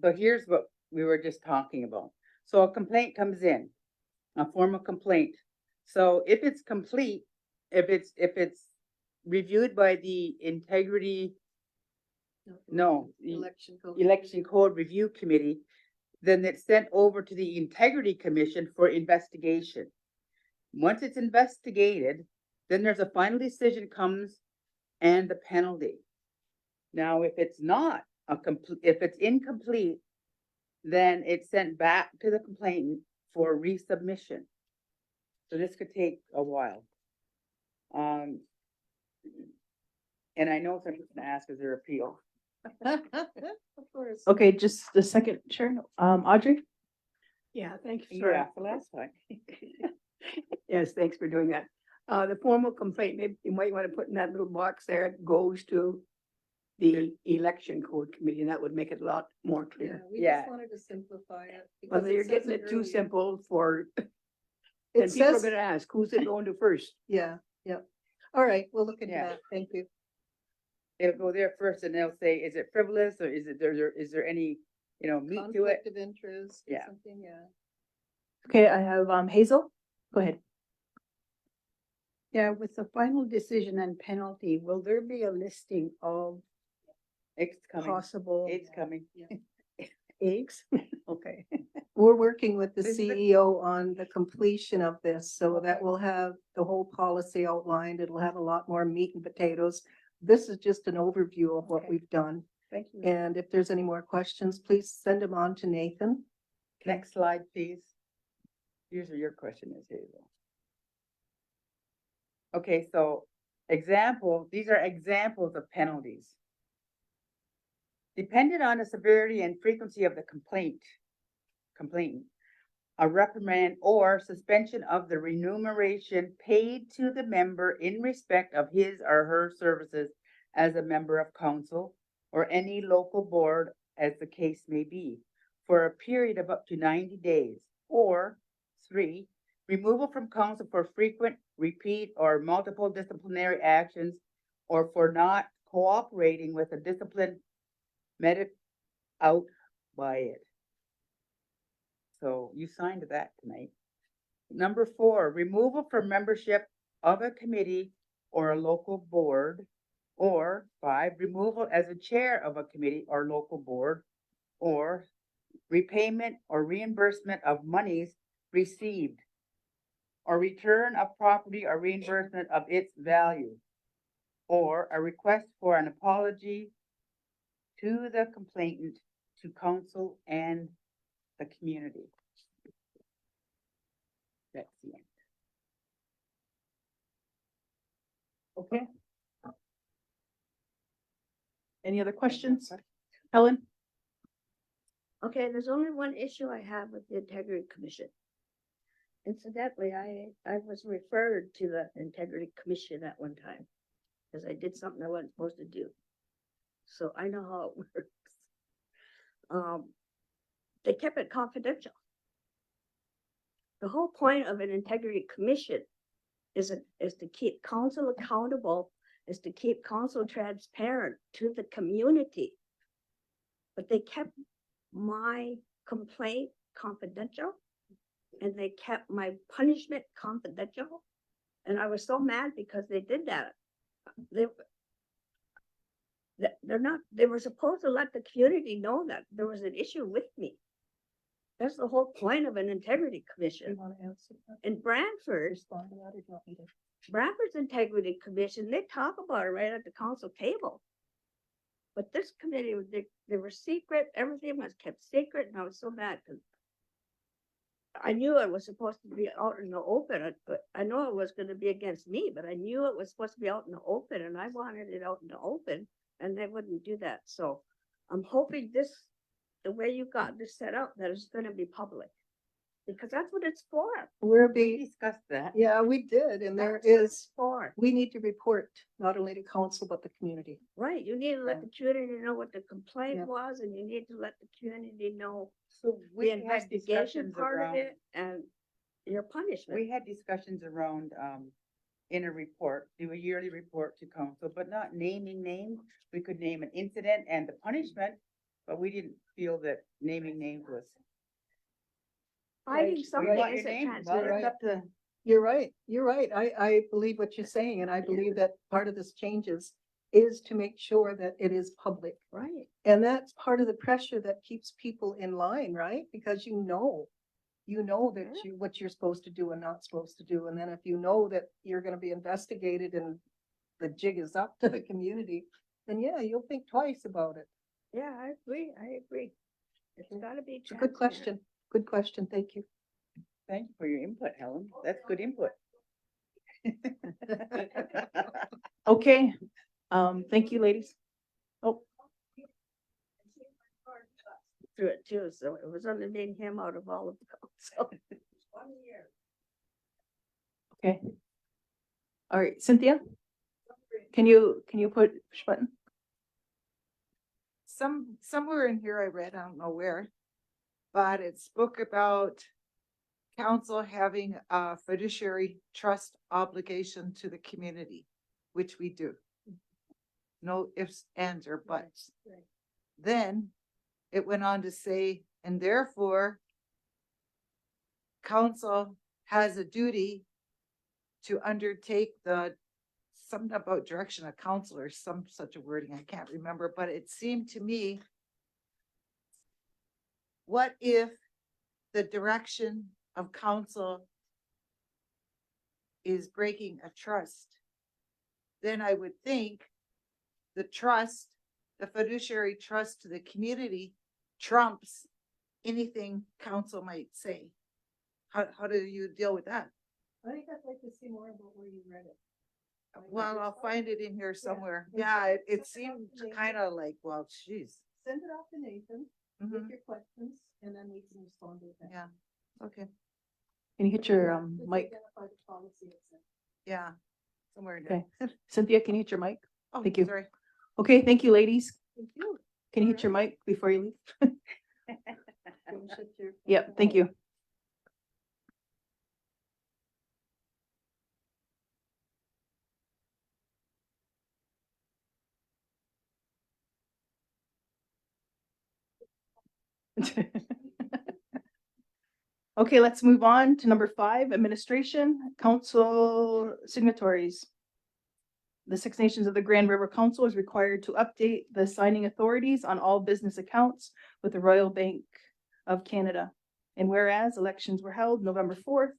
M: So here's what we were just talking about. So a complaint comes in, a formal complaint. So if it's complete, if it's reviewed by the integrity,
O: Election code.
M: election code review committee, then it's sent over to the integrity commission for investigation. Once it's investigated, then there's a final decision comes and the penalty. Now, if it's not if it's incomplete, then it's sent back to the complainant for resubmission. So this could take a while. And I know someone's gonna ask, is there appeal?
O: Of course.
L: Okay, just a second, Sharon. Audrey?
D: Yeah, thank you,
M: You
D: sir.
M: asked the last time.
D: Yes, thanks for doing that. The formal complaint, maybe you might want to put in that little box there, it goes to the election code committee, and that would make it a lot more
O: Yeah,
D: clear.
O: we
M: Yeah.
O: just wanted to simplify it.
D: Well,
O: because
D: you're
O: says
D: getting it too
O: earlier.
D: simple for,
O: It
D: and people are
O: says,
D: gonna ask, who's it going to first?
O: yeah, yeah. All right, we'll look into
M: Yeah.
O: that. Thank you.
M: It'll go there first and they'll say, is it frivolous or is there any, meat to it?
O: Conflict of interest or
M: Yeah.
O: something, yeah.
L: Okay, I have Hazel. Go ahead.
D: Yeah, with the final decision and penalty, will there be a listing of
M: It's coming.
D: possible
M: It's coming.
D: eggs? Okay.
O: We're working with the
M: This is the-
O: CEO on the completion of this, so that will have the whole policy outlined. It'll have a lot more meat and potatoes. This is just an overview of what
D: Okay.
O: we've done.
D: Thank you.
O: And if there's any more questions, please send them on to Nathan.
M: Next slide, please. Here's where your question is, Hazel. Okay, so these are examples of penalties. Depending on the severity and frequency of the complaint, a reprimand or suspension of the remuneration paid to the member in respect of his or her services as a member of council or any local board, as the case may be, for a period of up to 90 days, or 3, removal from council for frequent, repeat, or multiple disciplinary actions, or for not cooperating with a discipline meted out by it. So you signed that tonight. Number 4, removal from membership of a committee or a local board. Or 5, removal as a chair of a committee or local board. Or repayment or reimbursement of monies received. Or return of property or reimbursement of its value. Or a request for an apology to the complainant, to council and the community. That's the end.
L: Okay. Any other questions? Helen?
K: Okay, there's only one issue I have with the Integrity Commission. Incidentally, I was referred to the Integrity Commission at one time because I did something I wasn't supposed to do. So I know how it works. They kept it confidential. The whole point of an Integrity Commission is to keep council accountable, is to keep council transparent to the community. But they kept my complaint confidential, and they kept my punishment confidential. And I was so mad because they did that. They were supposed to let the community know that there was an issue with me. That's the whole point of an integrity commission. In Brantford, Brantford's integrity commission, they talk about it right at the council table. But this committee, they were secret, everything was kept secret, and I was so mad because I knew it was supposed to be out in the open, but I know it was gonna be against me, but I knew it was supposed to be out in the open, and I wanted it out in the open, and they wouldn't do that, so I'm hoping the way you got this set up, that it's gonna be public. Because that's what it's for.
O: We're
M: We
O: being,
M: discussed that.
O: yeah, we did, and there
K: That's what it's
O: is,
K: for.
O: we need to report not only to council, but the community.
K: Right, you need to let the community know what the complaint
O: Yeah.
K: was, and you need to let the community know
M: So
K: the
M: we had
K: investigation
M: discussions
K: part of
M: around,
K: it and your punishment.
M: we had discussions around, in a report, do a yearly report to council, but not naming names. We could name an incident and the punishment, but we didn't feel that naming names was.
K: Finding
M: We
K: somebody
M: want your
K: isn't
M: name, well,
K: transparent.
M: it's up to.
O: You're right, you're right. I believe what you're saying, and I believe that part of this changes is to make sure that it is public.
K: Right,
O: And that's part of the pressure that keeps people in line, right? Because you know that what you're supposed to do and not supposed to do. And then if you know that you're gonna be investigated and the jig is up to the community, then yeah, you'll think twice about it.
K: yeah, I agree, It's gotta be.
O: It's a good question, thank you.
M: Thank you for your input, Helen. That's good input.
L: Okay, thank you, ladies. Oh,
K: Through it too, so it was only made him out of all of the council.
L: okay. All right, Cynthia? Can you push button?
E: Somewhere in here I read, I don't know where, but it spoke about council having a fiduciary trust obligation to the community, which we do. No ifs, ands, or buts. Then it went on to say, and therefore council has a duty to undertake something about direction of council or some such a wording, I can't remember, but it seemed to me, what if the direction of council is breaking a trust? Then I would think the trust, the fiduciary trust to the community trumps anything council might say. How do you deal with that?
O: I think I'd like to see more about where you read it.
E: Well, I'll find it in here somewhere.
O: Yeah.
E: Yeah, it seemed kind of like, well, geez.
O: Send it off to Nathan with
E: Mhm.
O: your questions, and then we can respond to that.
E: Yeah, okay,
L: Can you hit your
O: Just
L: mic?
O: identify the policy it's in.
E: yeah, somewhere in there.
L: Okay, Cynthia, can you hit your mic?
E: Oh,
L: Thank you.
E: sorry.
L: Okay, thank you, ladies.
O: Thank you.
L: Can you hit your mic before you leave?
O: Finish it here.
L: Yep, thank you. Okay, let's move on to number 5, administration, council signatories. The Six Nations of the Grand River Council is required to update the signing authorities on all business accounts with the Royal Bank of Canada. And whereas elections were held November 4th,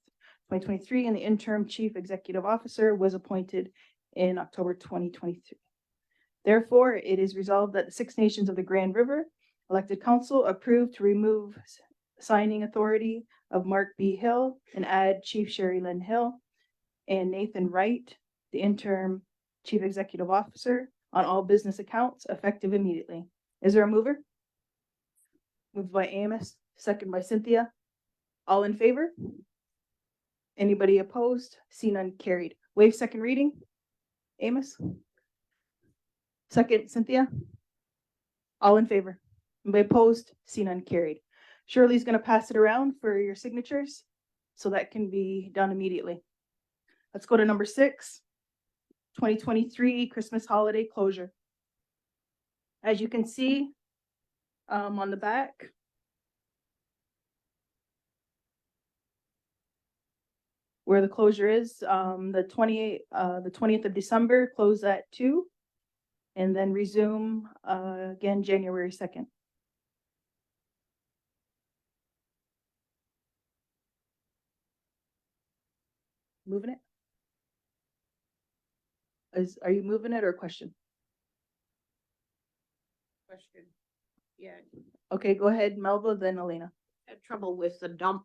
L: 2023, and the interim chief executive officer was appointed in October 2023. Therefore, it is resolved that the Six Nations of the Grand River elected council approved to remove signing authority of Mark B. Hill and add Chief Sherry Lynn Hill and Nathan Wright, the interim chief executive officer, on all business accounts effective immediately. Is there a mover? Moved by Amos, second by Cynthia. All in favor? Anybody opposed? See none, carried. Waive second reading. Amos? Second, Cynthia? All in favor? Anybody opposed? See none, carried. Shirley's gonna pass it around for your signatures, so that can be done immediately. Let's go to number 6, 2023 Christmas holiday closure. As you can see, on the back, where the closure is, the 20th of December, close at 2, and then resume, again, January 2nd. Moving it? Are you moving it or question?
J: Question. Yeah,
L: Okay, go ahead, Melba, then Elena.
J: had trouble with the dump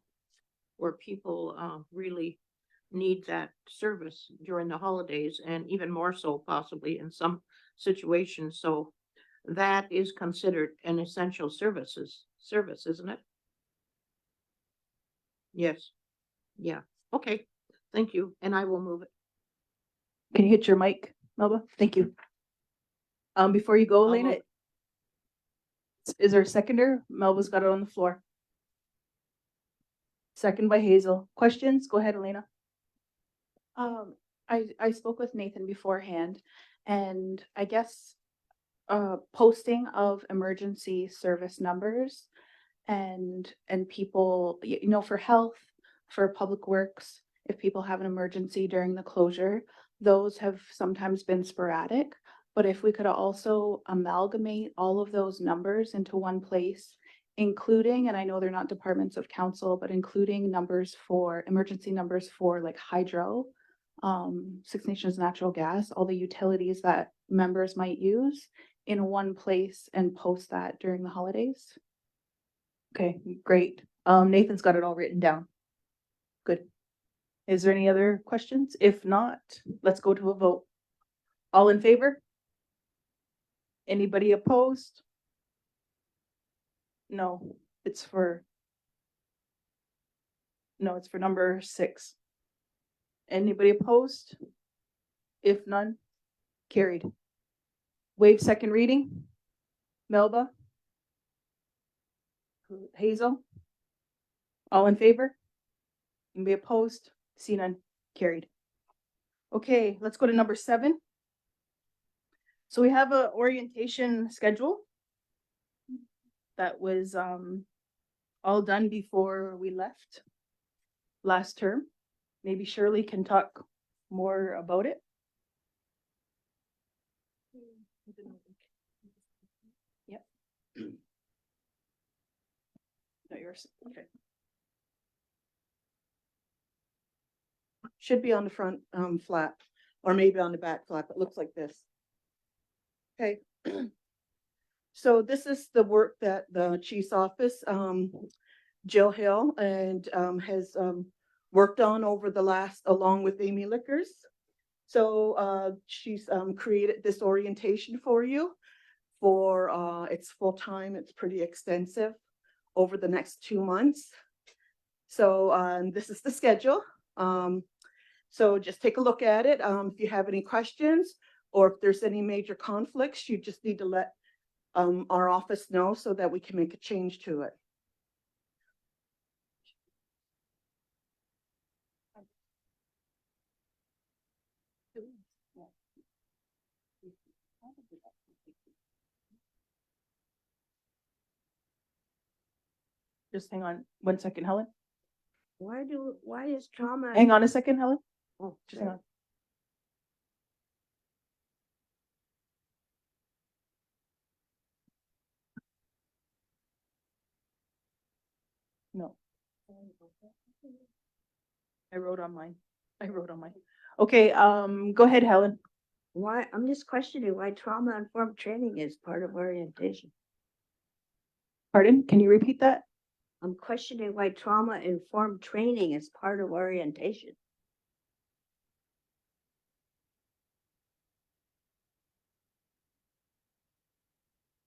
J: where people really need that service during the holidays and even more so possibly in some situations. So that is considered an essential service, isn't it? Yes. Yeah. Okay. Thank you. And I will move it.
L: Can you hit your mic, Melba? Thank you. Before you go, Elena,
J: move
L: is there a seconder? Melba's got it on the floor. Second by Hazel. Questions? Go ahead, Elena.
B: I spoke with Nathan beforehand, and I guess posting of emergency service numbers and people, you know, for health, for public works, if people have an emergency during the closure, those have sometimes been sporadic. But if we could also amalgamate all of those numbers into one place, including, and I know they're not departments of council, but including numbers for emergency numbers for like hydro, Six Nations natural gas, all the utilities that members might use in one place and post that during the holidays. Okay, great. Nathan's got it all written down. Good. Is there any other questions? If not, let's go to a vote. All in favor? Anybody opposed? No, it's for number 6. Anybody opposed? If none, carried. Waive second reading. Melba? Hazel? All in favor? Anybody opposed? See none, carried. Okay, let's go to number 7. So we have a orientation schedule that was all done before we left last term. Maybe Shirley can talk more about it. Yep. Not yours. Okay.
Q: Should be on the front flap, or maybe on the back flap. It looks like this. Okay. So this is the work that the chief's office, Jill Hill, and has worked on over the last, along with Amy Lickers. So she's created this orientation for you for it's full time. It's pretty extensive over the next 2 months. So this is the schedule. So just take a look at it. If you have any questions or if there's any major conflicts, you just need to let our office know so that we can make a change to it.
L: Just hang on 1 second, Helen.
K: Why is trauma?
L: Hang on a second, Helen.
K: Oh,
L: Just hang on. No. I wrote on mine. Okay, go ahead, Helen.
K: Why, I'm just questioning why trauma-informed training is part of orientation.
L: Pardon? Can you repeat that?
K: I'm questioning why trauma-informed training is part of orientation.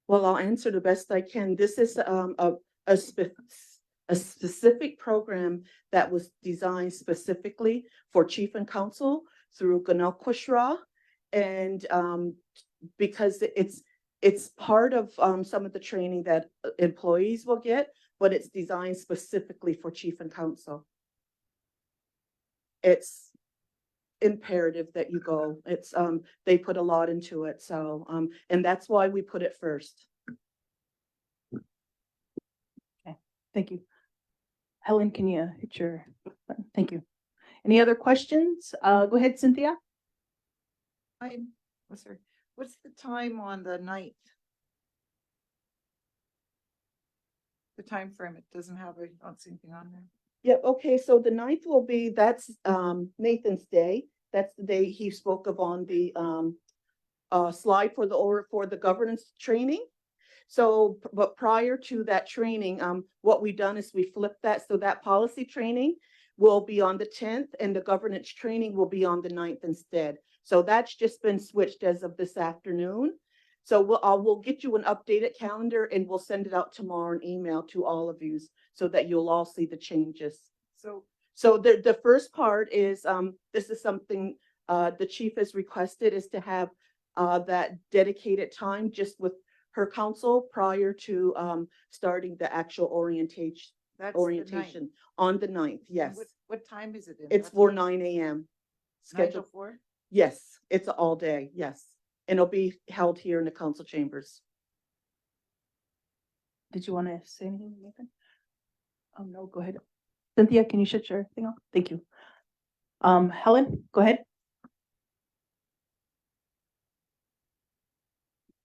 Q: Well, I'll answer the best I can. This is a specific program that was designed specifically for chief and council through Ganel Kushra. And because it's part of some of the training that employees will get, but it's designed specifically for chief and council. It's imperative that you go. It's they put a lot into it. So and that's why we put it first.
L: Okay, thank you. Helen, can you hit your button? Thank you. Any other questions? Go ahead, Cynthia.
E: What's the time on the 9th? The time frame, it doesn't have, I don't see anything on there.
Q: Yeah, okay, so the 9th will be, that's Nathan's day. That's the day he spoke of on the slide for the governance training. So, but prior to that training, what we've done is we flipped that, so that policy training will be on the 10th and the governance training will be on the 9th instead. So that's just been switched as of this afternoon. So we'll get you an updated calendar and we'll send it out tomorrow in email to all of you so that you'll all see the changes. So the first part is, this is something the chief has requested, is to have that dedicated time just with her council prior to starting the actual orientation.
E: That's the
Q: Orientation on the 9th,
E: And
Q: yes.
E: what time is it in?
Q: It's for 9 a.m.
E: 9
Q: scheduled.
E: to 4?
Q: Yes, it's all day, yes. And it'll be held here in the council chambers.
L: Did you want to say anything, Nathan? Oh, no, go ahead. Cynthia, can you shut your thing off? Thank you. Helen, go ahead.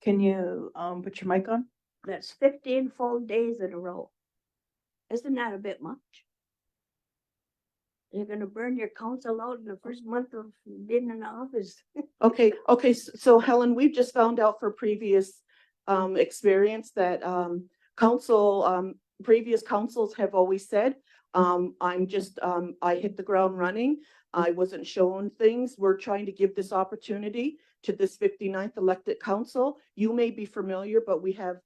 L: Can you, put your mic on?
K: That's 15 full days in a row. Isn't that a bit much? You're gonna burn your council out in the first month of being in the office.
Q: Okay, so Helen, we've just found out for previous experience that previous councils have always said, I hit the ground running. I wasn't shown things. We're trying to give this opportunity to this 59th elected council. You may be familiar, but we have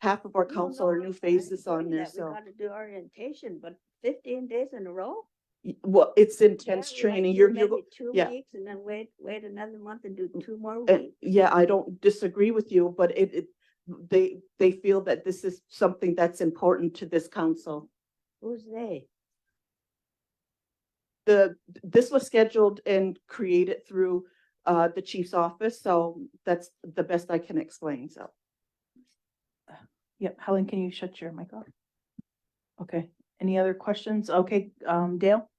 Q: half of our council are new faces on there,
K: We
Q: so.
K: gotta do orientation, but 15 days in a row?
Q: Well, it's intense
K: Yeah, we
Q: training.
K: do
Q: You're,
K: maybe 2
Q: yeah.
K: weeks and then wait another month and do 2 more
Q: And
K: weeks.
Q: yeah, I don't disagree with you, but they feel that this is something that's important to this council.
K: Who's they?
Q: This was scheduled and created through the chief's office, so that's the best I can explain, so.
L: Yep, Helen, can you shut your mic off? Okay, any other questions? Okay, Dale?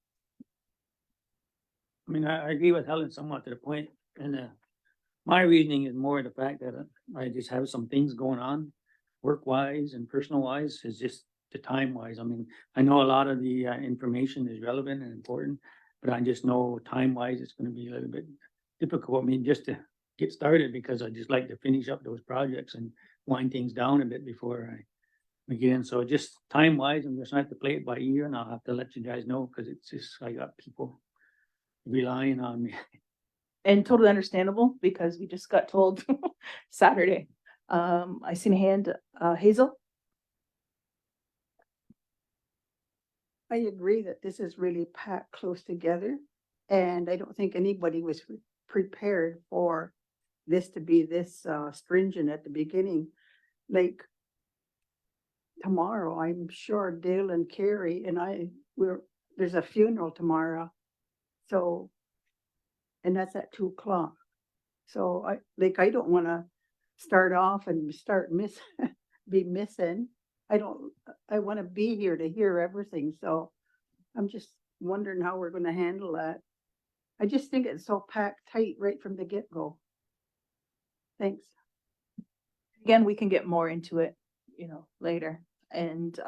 F: I mean, I agree with Helen somewhat to the point, and my reasoning is more the fact that I just have some things going on, work-wise and personal-wise, is just the time-wise. I mean, I know a lot of the information is relevant and important, but I just know time-wise, it's gonna be a little bit difficult. I mean, just to get started, because I just like to finish up those projects and wind things down a bit before we get in. So just time-wise, I'm just gonna have to play it by ear, and I'll have to let you guys know, because it's just, I got people relying on me.
L: And totally understandable, because we just got told Saturday. I seen a hand, Hazel?
R: I agree that this is really packed close together, and I don't think anybody was prepared for this to be this stringent at the beginning. Like tomorrow, I'm sure Dale and Carrie and there's a funeral tomorrow. So, and that's at 2 o'clock. So I don't want to start off and be missing. I want to be here to hear everything. So I'm just wondering how we're going to handle that. I just think it's so packed tight right from the get-go. Thanks.
L: Again, we can get more into it, later. And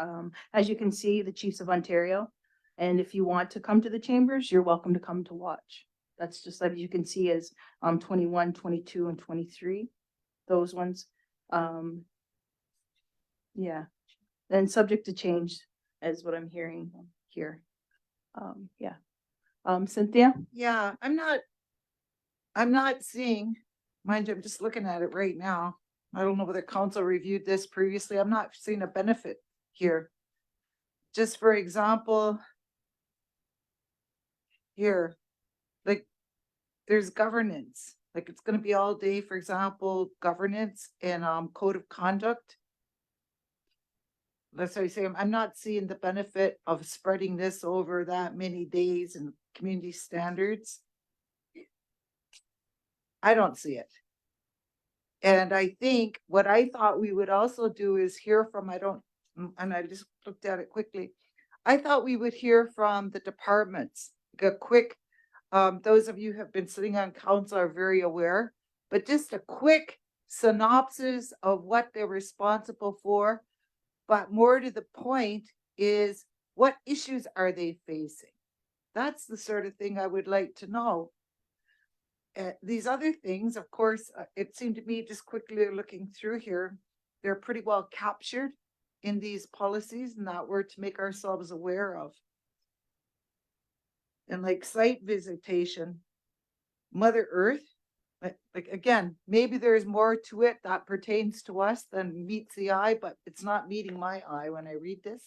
L: as you can see, the Chiefs of Ontario. And if you want to come to the chambers, you're welcome to come to watch. That's just like you can see as 21, 22, and 23. Those ones. Yeah. And subject to change is what I'm hearing here. Yeah. Cynthia?
E: Yeah, I'm not seeing, mind you, I'm just looking at it right now. I don't know whether council reviewed this previously. I'm not seeing a benefit here. Just for example, here, like there's governance, like it's gonna be all day, for example, governance and code of conduct. That's what I say, I'm not seeing the benefit of spreading this over that many days and community standards. I don't see it. And I think what I thought we would also do is hear from, and I just looked at it quickly. I thought we would hear from the departments, like a quick, those of you who have been sitting on council are very aware, but just a quick synopsis of what they're responsible for. But more to the point is, what issues are they facing? That's the sort of thing I would like to know. These other things, of course, it seemed to me just quickly looking through here, they're pretty well captured in these policies and that we're to make ourselves aware of. And like site visitation, Mother Earth, like again, maybe there's more to it that pertains to us than meets the eye, but it's not meeting my eye when I read this.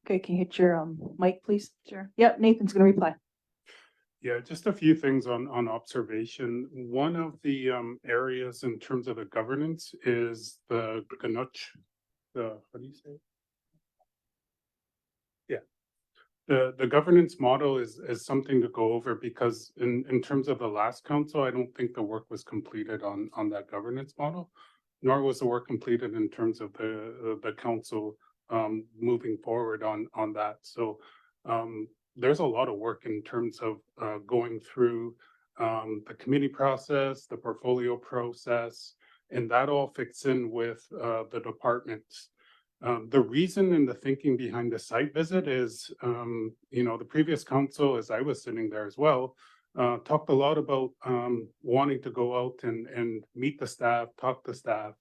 L: Okay, can you hit your mic, please? Sure. Yep, Nathan's gonna reply.
A: Yeah, just a few things on observation. One of the areas in terms of the governance is the GNUCH, what do you say? Yeah. The governance model is something to go over because in terms of the last council, I don't think the work was completed on that governance model, nor was the work completed in terms of the council moving forward on that. So there's a lot of work in terms of going through the committee process, the portfolio process, and that all fits in with the departments. The reason and the thinking behind the site visit is, the previous council, as I was sitting there as well, talked a lot about wanting to go out and meet the staff, talk to staff,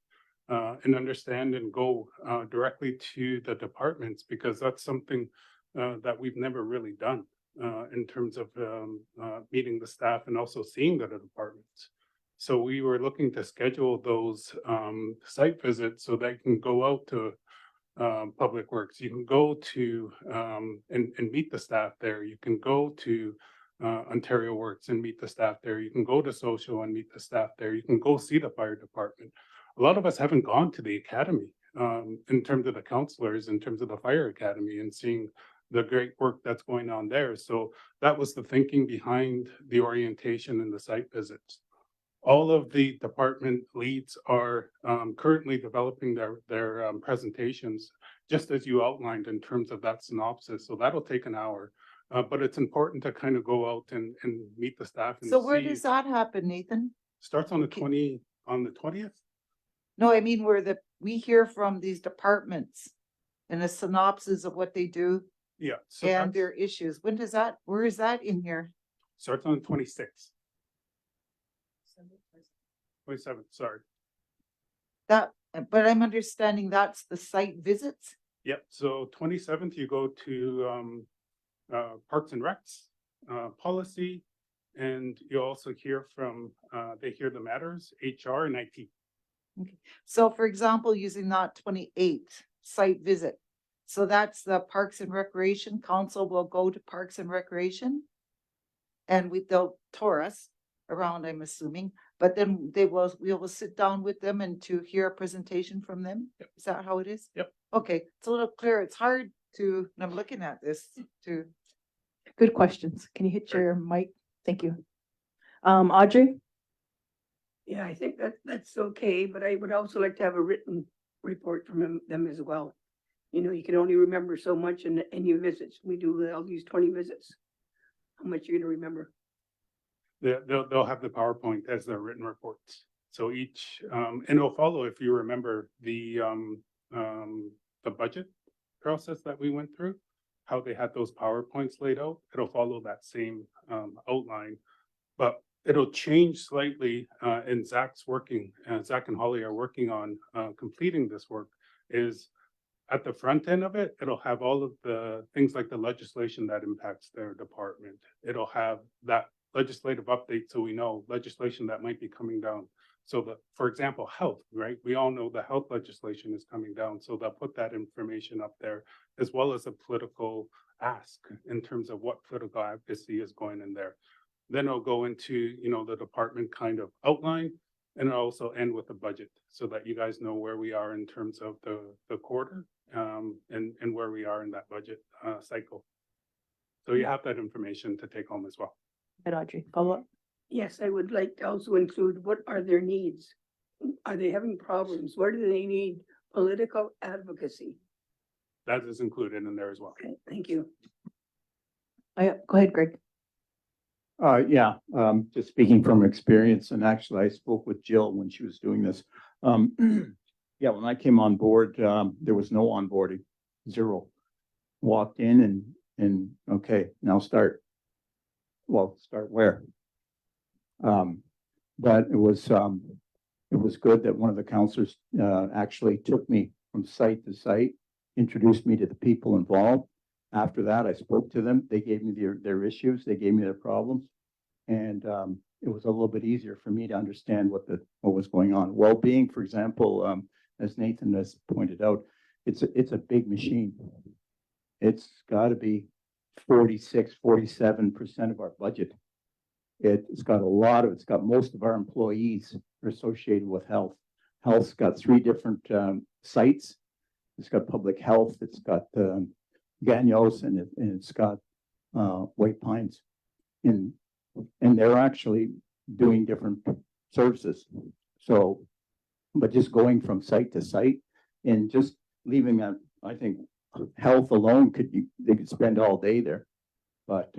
A: and understand and go directly to the departments, because that's something that we've never really done in terms of meeting the staff and also seeing the departments. So we were looking to schedule those site visits so that you can go out to Public Works, you can go to and meet the staff there. You can go to Ontario Works and meet the staff there. You can go to social and meet the staff there. You can go see the fire department. A lot of us haven't gone to the academy in terms of the counselors, in terms of the fire academy, and seeing the great work that's going on there. So that was the thinking behind the orientation and the site visits. All of the department leads are currently developing their presentations, just as you outlined in terms of that synopsis. So that'll take an hour, but it's important to kind of go out and meet the staff. And
E: So where
A: see.
E: does that happen, Nathan?
A: Starts on the 20th.
E: No, I mean where we hear from these departments and a synopsis of what they do.
A: Yeah. So
E: and their issues. Where is that in here?
A: starts on the 26th. 27th, sorry.
E: But I'm understanding that's the site visits.
A: Yep, so 27th, you go to Parks and Recs, policy, and you also hear from, they hear the matters, HR and IT.
E: Okay. So for example, using that 28th site visit. So that's the Parks and Recreation Council will go to Parks and Recreation. And they'll tour us around, I'm assuming, but then we will sit down with them and to hear a presentation from them.
A: Yep.
E: Is that how it is?
A: Yep.
E: Okay, it's a little clear. It's hard and I'm looking at this to.
L: Good questions. Can you hit your mic? Thank you. Audrey?
D: Yeah, I think that's okay, but I would also like to have a written report from them as well. You can only remember so much in your visits. We do all these 20 visits. How much you're gonna remember?
A: They'll have the PowerPoint as their written reports. So each, and it'll follow, if you remember, the budget process that we went through, how they had those PowerPoints laid out. It'll follow that same outline, but it'll change slightly. And Zach and Holly are working on completing this work. Is at the front end of it, it'll have all of the things like the legislation that impacts their department. It'll have that legislative update, so we know legislation that might be coming down. So for example, health, right? We all know the health legislation is coming down, so they'll put that information up there, as well as a political ask in terms of what political advocacy is going in there. Then it'll go into, the department kind of outline, and it'll also end with the budget, so that you guys know where we are in terms of the quarter, and where we are in that budget cycle. So you have that information to take home as well.
L: Audrey, follow up.
D: Yes, I would like to also include what are their needs? Are they having problems? Where do they need political advocacy?
A: That is included in there as well.
D: Okay, thank you.
L: Go ahead, Greg.
H: Just speaking from experience, and actually I spoke with Jill when she was doing this. Yeah, when I came on board, there was no onboarding, zero. Walked in and okay, now start. Well, start where? But it was It was good that one of the counselors actually took me from site to site, introduced me to the people involved. After that, I spoke to them. They gave me their issues. They gave me their problems. And it was a little bit easier for me to understand what was going on. Well-being, for example, as Nathan has pointed out, it's a big machine. It's got to be 47% of our budget. It's got it's got most of our employees are associated with health. Health's got 3 different sites. It's got public health, it's got Gagnos, and it's got White Pines. And they're actually doing different services. So, but just going from site to site and just leaving that, I think health alone they could spend all day there. But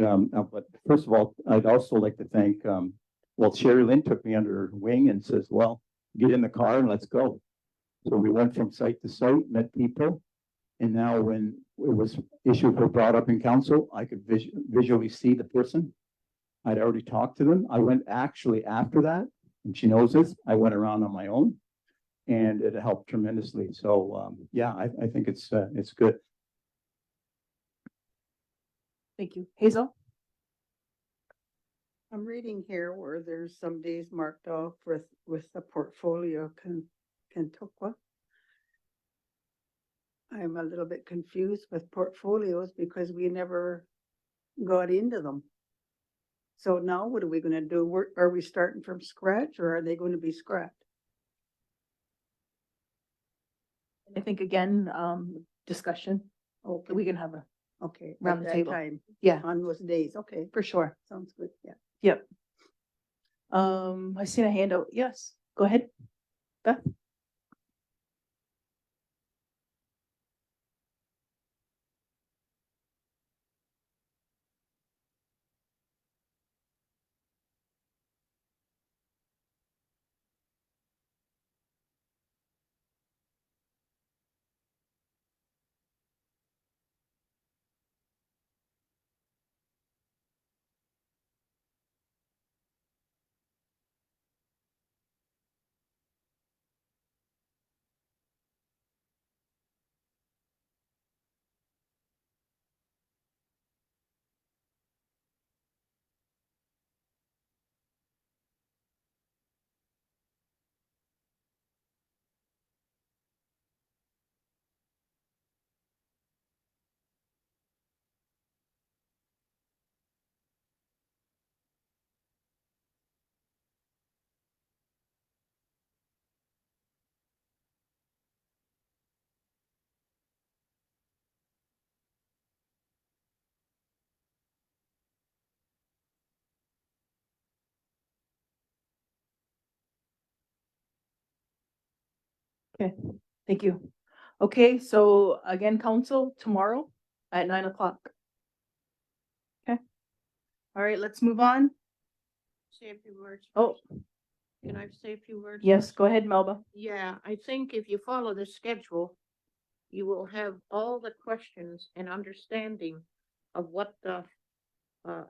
H: first of all, I'd also like to thank, Sherry Lynn took me under her wing and says, well, get in the car and let's go. So we went from site to site, met people. And now when issues were brought up in council, I could visually see the person. I'd already talked to them. I went actually after that, and she knows this, I went around on my own and it helped tremendously. So yeah, I think it's good.
L: Thank you. Hazel?
R: I'm reading here where there's some days marked off with the portfolio Kentucky. I'm a little bit confused with portfolios because we never got into them. So now what are we going to do? Are we starting from scratch or are they going to be scrapped?
L: I think again, discussion.
R: Okay.
L: We can have a
R: Okay.
L: Around
R: at
L: the
R: that
L: table.
R: time,
L: Yeah,
R: on those days. Okay.
L: for sure.
R: Sounds good. Yeah.
L: Yep. I seen a handout. Yes, go ahead. Beth? Okay, thank you. Okay, so again, council tomorrow at 9 o'clock. Okay. All right, let's move on.
J: Say a few words.
L: Oh,
J: first. Can I say a few words?
L: yes,
J: first?
L: go ahead, Melba.
J: Yeah, I think if you follow the schedule, you will have all the questions and understanding of what the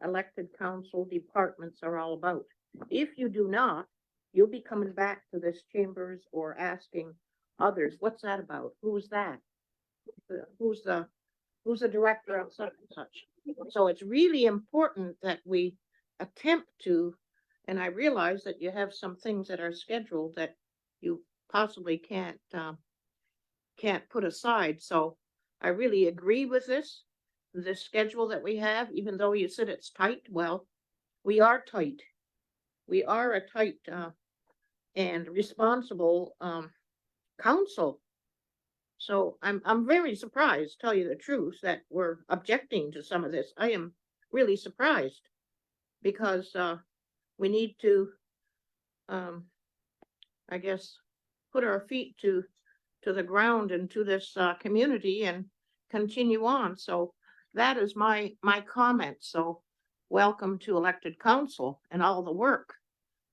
J: elected council departments are all about. If you do not, you'll be coming back to this chambers or asking others, what's that about? Who's that? Who's the director of such and such? So it's really important that we attempt to, and I realize that you have some things that are scheduled that you possibly can't put aside. So I really agree with this schedule that we have, even though you said it's tight. Well, we are tight. We are a tight and responsible council. So I'm very surprised, tell you the truth, that we're objecting to some of this. I am really surprised because we need to, I guess, put our feet to the ground and to this community and continue on. So that is my comment. So welcome to elected council and all the work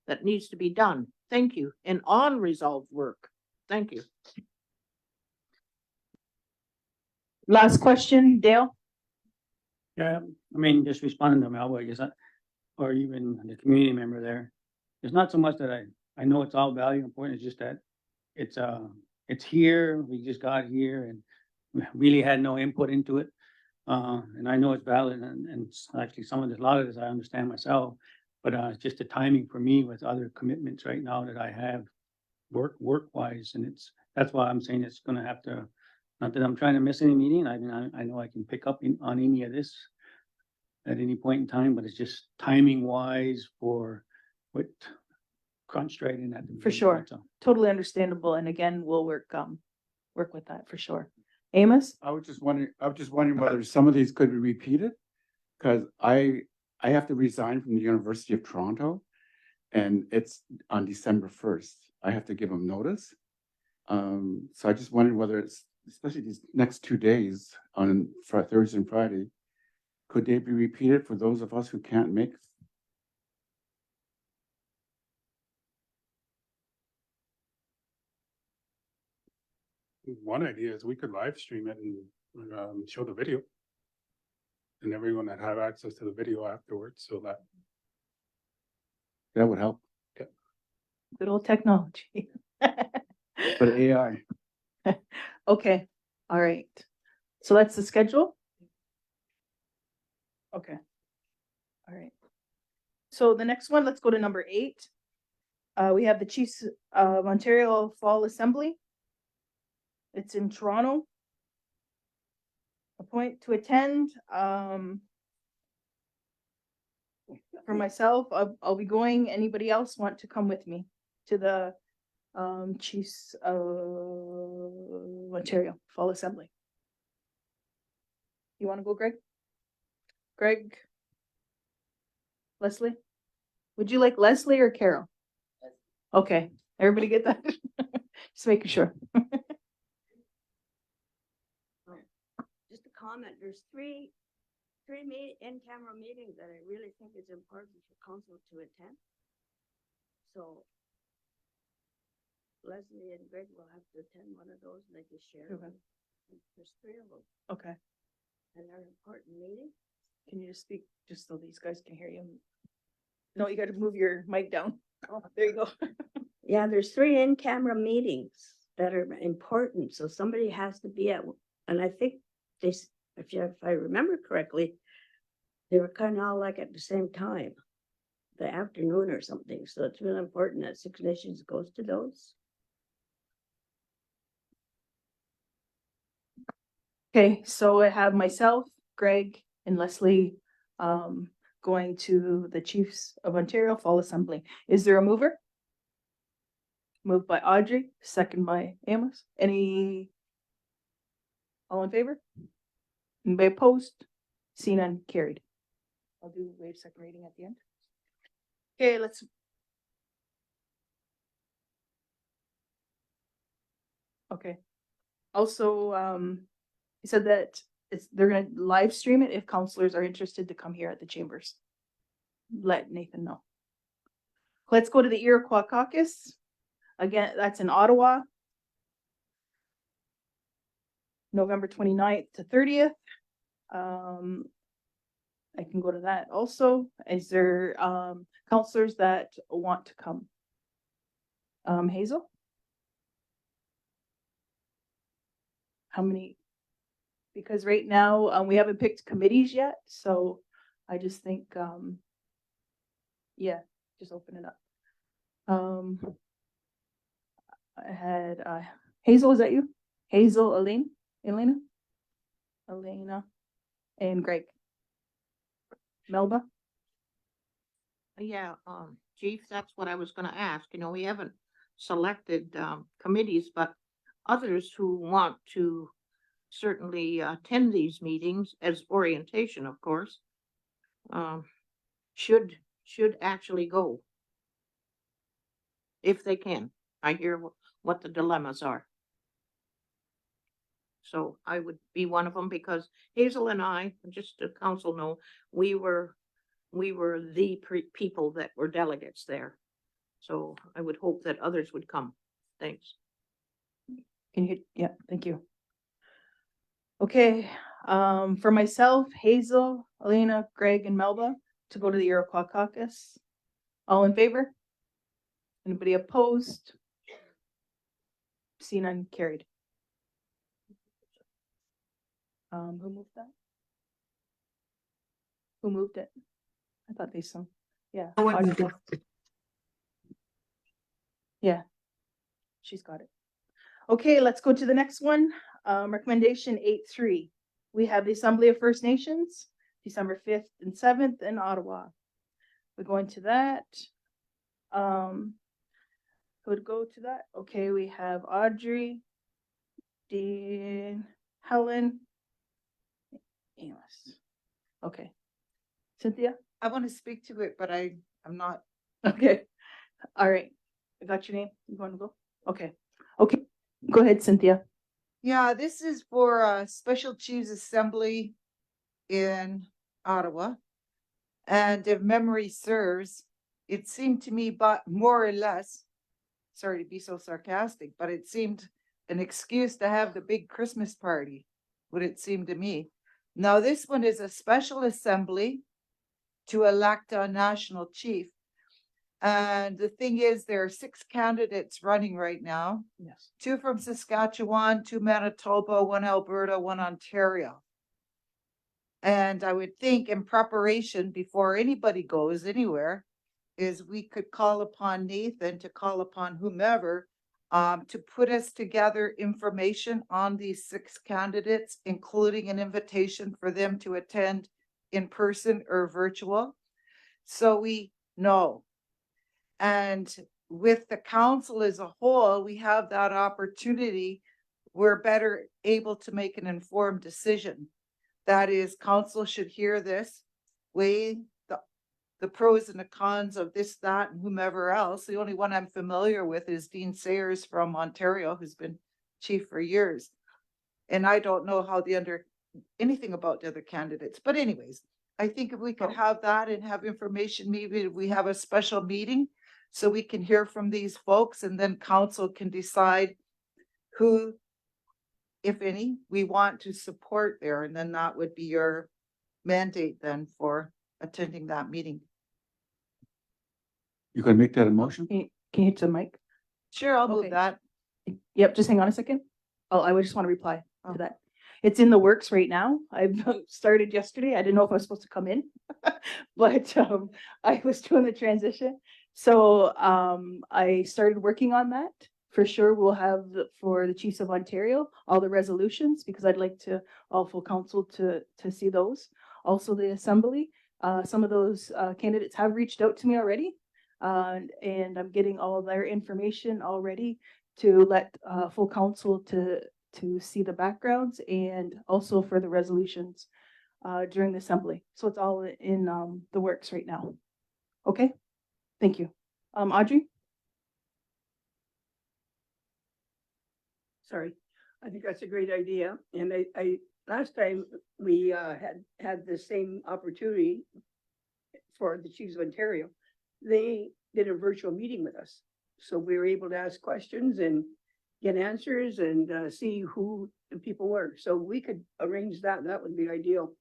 J: that needs to be done. Thank you. And unresolved work. Thank you.
L: Last question, Dale?
F: Yeah, I mean, just responding to Melba, or even the community member there. It's not so much that I I know it's all valuable and important, it's just that it's here, we just got here and we really had no input into it. And I know it's valid and it's actually a lot of this I understand myself, but it's just the timing for me with other commitments right now that I have work wise, and that's why I'm saying it's gonna have to, not that I'm trying to miss any meeting, I mean, I know I can pick up on any of this at any point in time, but it's just timing wise for what crunched right in at the.
L: For
F: beginning,
L: sure.
F: that's all.
L: Totally understandable. And again, we'll work with that for sure. Amos?
S: I was just wondering whether some of these could be repeated, because I have to resign from the University of Toronto, and it's on December 1st. I have to give them notice. So I just wondered whether it's, especially these next 2 days on Thursday and Friday, could they be repeated for those of us who can't make?
A: One idea is we could live stream it and show the video. And everyone that have access to the video afterwards, so that.
S: That would help.
L: Good old technology.
S: But AI.
L: Okay, all right. So that's the schedule? Okay. All right. So the next one, let's go to number 8. We have the Chiefs of Ontario Fall Assembly. It's in Toronto. Appoint to attend. For myself, I'll be going. Anybody else want to come with me to the Chiefs of Ontario Fall Assembly? You want to go, Greg? Greg? Leslie? Would you like Leslie or Carol? Okay, everybody get that? Just making sure.
K: Just a comment, there's three in-camera meetings that I really think is important for council to attend. So Leslie and Greg will have to attend one of those and they can share.
L: Okay.
K: them. There's 3 of them
L: Okay,
K: and they're important meetings.
L: can you just speak, just so these guys can hear you? No, you gotta move your mic down. Oh, there you go.
K: Yeah, there's 3 in-camera meetings that are important, so somebody has to be at, and I think if I remember correctly, they were kind of all like at the same time, the afternoon or something, so it's really important that Six Nations goes to those.
L: Okay, so I have myself, Greg, and Leslie going to the Chiefs of Ontario Fall Assembly. Is there a mover? Moved by Audrey, second by Amos. All in favor? Anybody opposed? Seen and carried. I'll do waive second reading at the end. Okay, let's. Okay. Also, he said that they're gonna live stream it if counselors are interested to come here at the chambers. Let Nathan know. Let's go to the Iroquois Caucus. Again, that's in Ottawa. November 29th to 30th. I can go to that also. Is there counselors that want to come? Hazel? How many? Because right now we haven't picked committees yet, so I just think yeah, just open it up. I had Hazel, is that you? Hazel, Elena, and Greg. Melba?
J: Yeah, Chief, that's what I was gonna ask. You know, we haven't selected committees, but others who want to certainly attend these meetings as orientation, of course, should actually go if they can. I hear what the dilemmas are. So I would be one of them because Hazel and I, just to council know, we were the people that were delegates there. So I would hope that others would come. Thanks.
L: Yeah, thank you. Okay, for myself, Hazel, Elena, Greg, and Melba to go to the Iroquois Caucus. All in favor? Anybody opposed? Seen and carried. Who moved that? Who moved it? I thought they saw. Yeah. Audrey did. Yeah. She's got it. Okay, let's go to the next one. Recommendation 8.3. We have the Assembly of First Nations, December 5th and 7th in Ottawa. We're going to that. Would go to that. Okay, we have Audrey, Dean, Helen, Amos. Okay. Cynthia?
E: I want to speak to it, but I'm not.
L: Okay. All right. I got your name. You want to go? Okay. Okay. Go ahead, Cynthia.
E: Yeah, this is for a Special Chiefs Assembly in Ottawa. And if memory serves, it seemed to me, but more or less, sorry to be so sarcastic, but it seemed an excuse to have the big Christmas party, would it seem to me. Now, this one is a special assembly to elect a national chief. And the thing is, there are 6 candidates running right now.
L: Yes.
E: 2 from Saskatchewan, 2 Manitoba, 1 Alberta, 1 Ontario. And I would think in preparation before anybody goes anywhere is we could call upon Nathan to call upon whomever to put us together information on these 6 candidates, including an invitation for them to attend in person or virtual. So we know. And with the council as a whole, we have that opportunity. We're better able to make an informed decision. That is, council should hear this, weigh the pros and the cons of this, that, and whomever else. The only one I'm familiar with is Dean Sayers from Ontario, who's been chief for years. And I don't know how anything about the other candidates. But anyways, I think if we could have that and have information, maybe we have a special meeting so we can hear from these folks, and then council can decide who, if any, we want to support there. And then that would be your mandate then for attending that meeting.
S: You can make that a motion?
L: Can you hit the mic?
E: Sure, I'll move
L: Okay.
E: that.
L: Yep, just hang on a second. Oh, I would just want to reply to that. It's in the works right now. I've started yesterday. I didn't know if I was supposed to come in, but I was doing the transition. So I started working on that. For sure, we'll have for the Chiefs of Ontario, all the resolutions, because I'd like to, all full council to see those. Also the assembly, some of those candidates have reached out to me already. And I'm getting all of their information already to let full council to see the backgrounds and also for the resolutions during the assembly. So it's all in the works right now. Okay, thank you. Audrey?
D: Sorry, I think that's a great idea. And I last time we had the same opportunity for the Chiefs of Ontario. They did a virtual meeting with us. So we were able to ask questions and get answers and see who the people were. So we could arrange that. That would be ideal.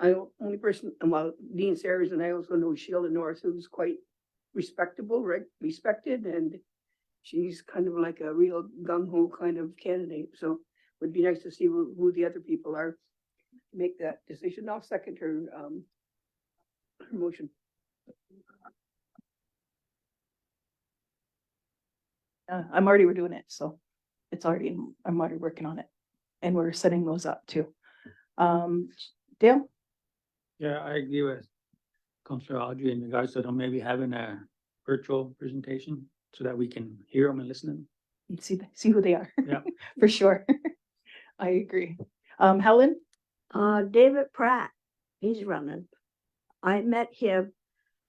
D: Only person, well, Dean Sayers, and I also know Sheila North, who's quite respectable, respected, and she's kind of like a real gung-ho kind of candidate. So it would be nice to see who the other people are. Make that decision. I'll second her motion.
L: I'm already, we're doing it, so it's already, I'm already working on it. And we're setting those up too. Dale?
F: Yeah, I agree with Councillor Audrey in regards to them maybe having a virtual presentation so that we can hear them and listen to them.
L: And see who they are.
F: Yeah.
L: For sure. I agree. Helen?
K: David Pratt, he's running. I met him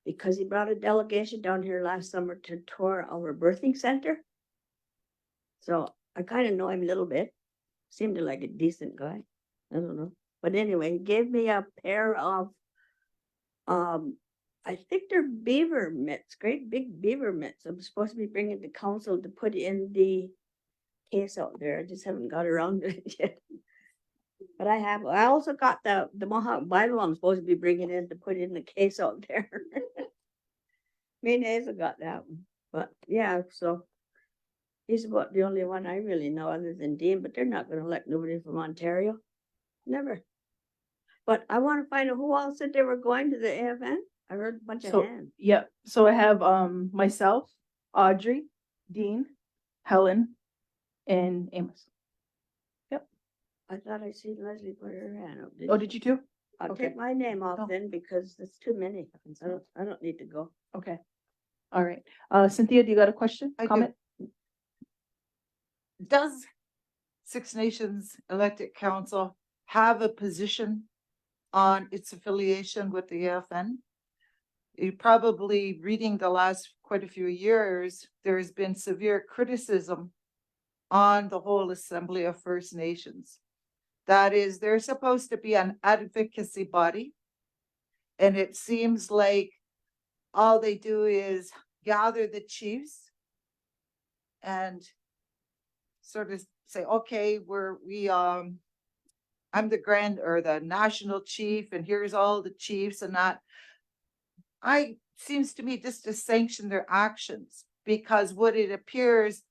K: because he brought a delegation down here last summer to tour our birthing center. So I kind of know him a little bit. Seemed like a decent guy. I don't know. But anyway, he gave me a pair of, I think they're beaver mitts, great big beaver mitts. I'm supposed to be bringing to council to put in the case out there. I just haven't got around to it yet. But I also got the Mohawk Bible I'm supposed to be bringing in to put in the case out there. Mayonnaise, I got that one. But yeah, so he's about the only one I really know other than Dean, but they're not gonna elect nobody from Ontario. Never. But I want to find out who all said they were going to the AFN. I heard a bunch of
L: So,
K: hands.
L: yeah, so I have myself, Audrey, Dean, Helen, and Amos. Yep.
K: I thought I seen Leslie put her hand up.
L: Oh, did you too?
K: I'll
L: Okay.
K: take my name off
L: No.
K: then because there's too many. I don't need to go.
L: Okay. All right. Cynthia, do you got a question?
E: I do.
L: Comment?
E: Does Six Nations elected council have a position on its affiliation with the AFN? You're probably reading the last quite a few years, there's been severe criticism on the whole Assembly of First Nations. That is, they're supposed to be an advocacy body. And it seems like all they do is gather the chiefs and sort of say, okay, I'm the grand or the national chief, and here's all the chiefs and that. Seems to me just to sanction their actions, because what it appears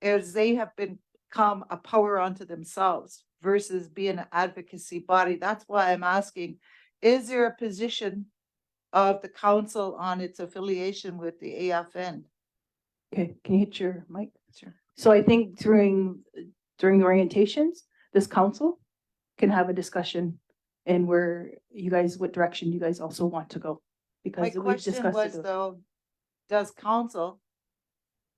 E: is they have become a power unto themselves versus being an advocacy body. That's why I'm asking, is there a position of the council on its affiliation with the AFN?
L: Okay, can you hit your mic?
E: Sure.
L: So I think during the orientations, this council can have a discussion and where you guys, what direction you guys also want to go.
E: My
L: Because we've
E: question
L: discussed
E: was
L: it.
E: though, does council,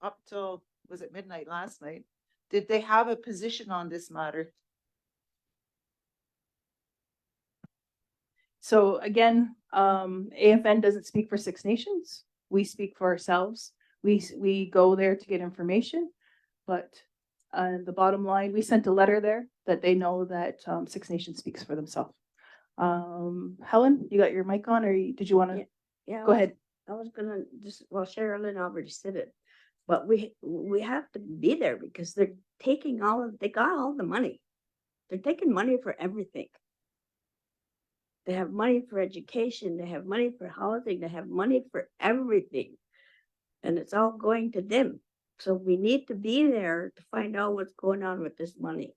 E: up till, was it midnight last night, did they have a position on this matter?
L: So again, AFN doesn't speak for Six Nations. We speak for ourselves. We go there to get information, but the bottom line, we sent a letter there that they know that Six Nations speaks for themselves. Helen, you got your mic on, or did you want to?
K: Yeah.
L: Go ahead.
K: I was gonna just, well, Sherilyn already said it, but we have to be there because they're taking they got all the money. They're taking money for everything. They have money for education, they have money for housing, they have money for everything. And it's all going to them. So we need to be there to find out what's going on with this money.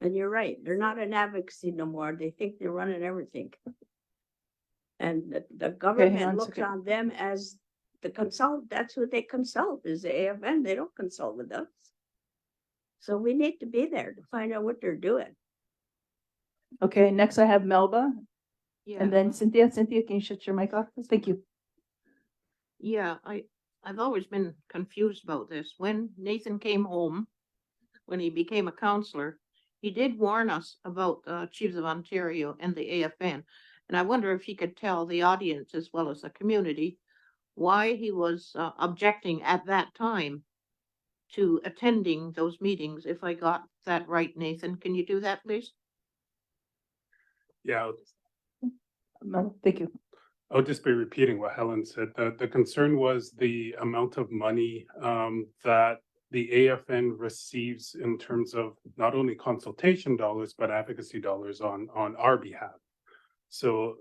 K: And you're right, they're not an advocacy no more. They think they're running everything. And the government looks on them as the consult. That's who they consult, is the AFN. They don't consult with us. So we need to be there to find out what they're doing.
L: Okay, next I have Melba.
J: Yeah.
L: And then Cynthia. Cynthia, can you shut your mic off? Thank you.
J: Yeah, I've always been confused about this. When Nathan came home, when he became a counselor, he did warn us about Chiefs of Ontario and the AFN. And I wonder if he could tell the audience as well as the community why he was objecting at that time to attending those meetings. If I got that right, Nathan, can you do that, please?
A: Yeah,
L: Thank you.
A: I'll just be repeating what Helen said. The concern was the amount of money that the AFN receives in terms of not only consultation dollars, but advocacy dollars on our behalf. So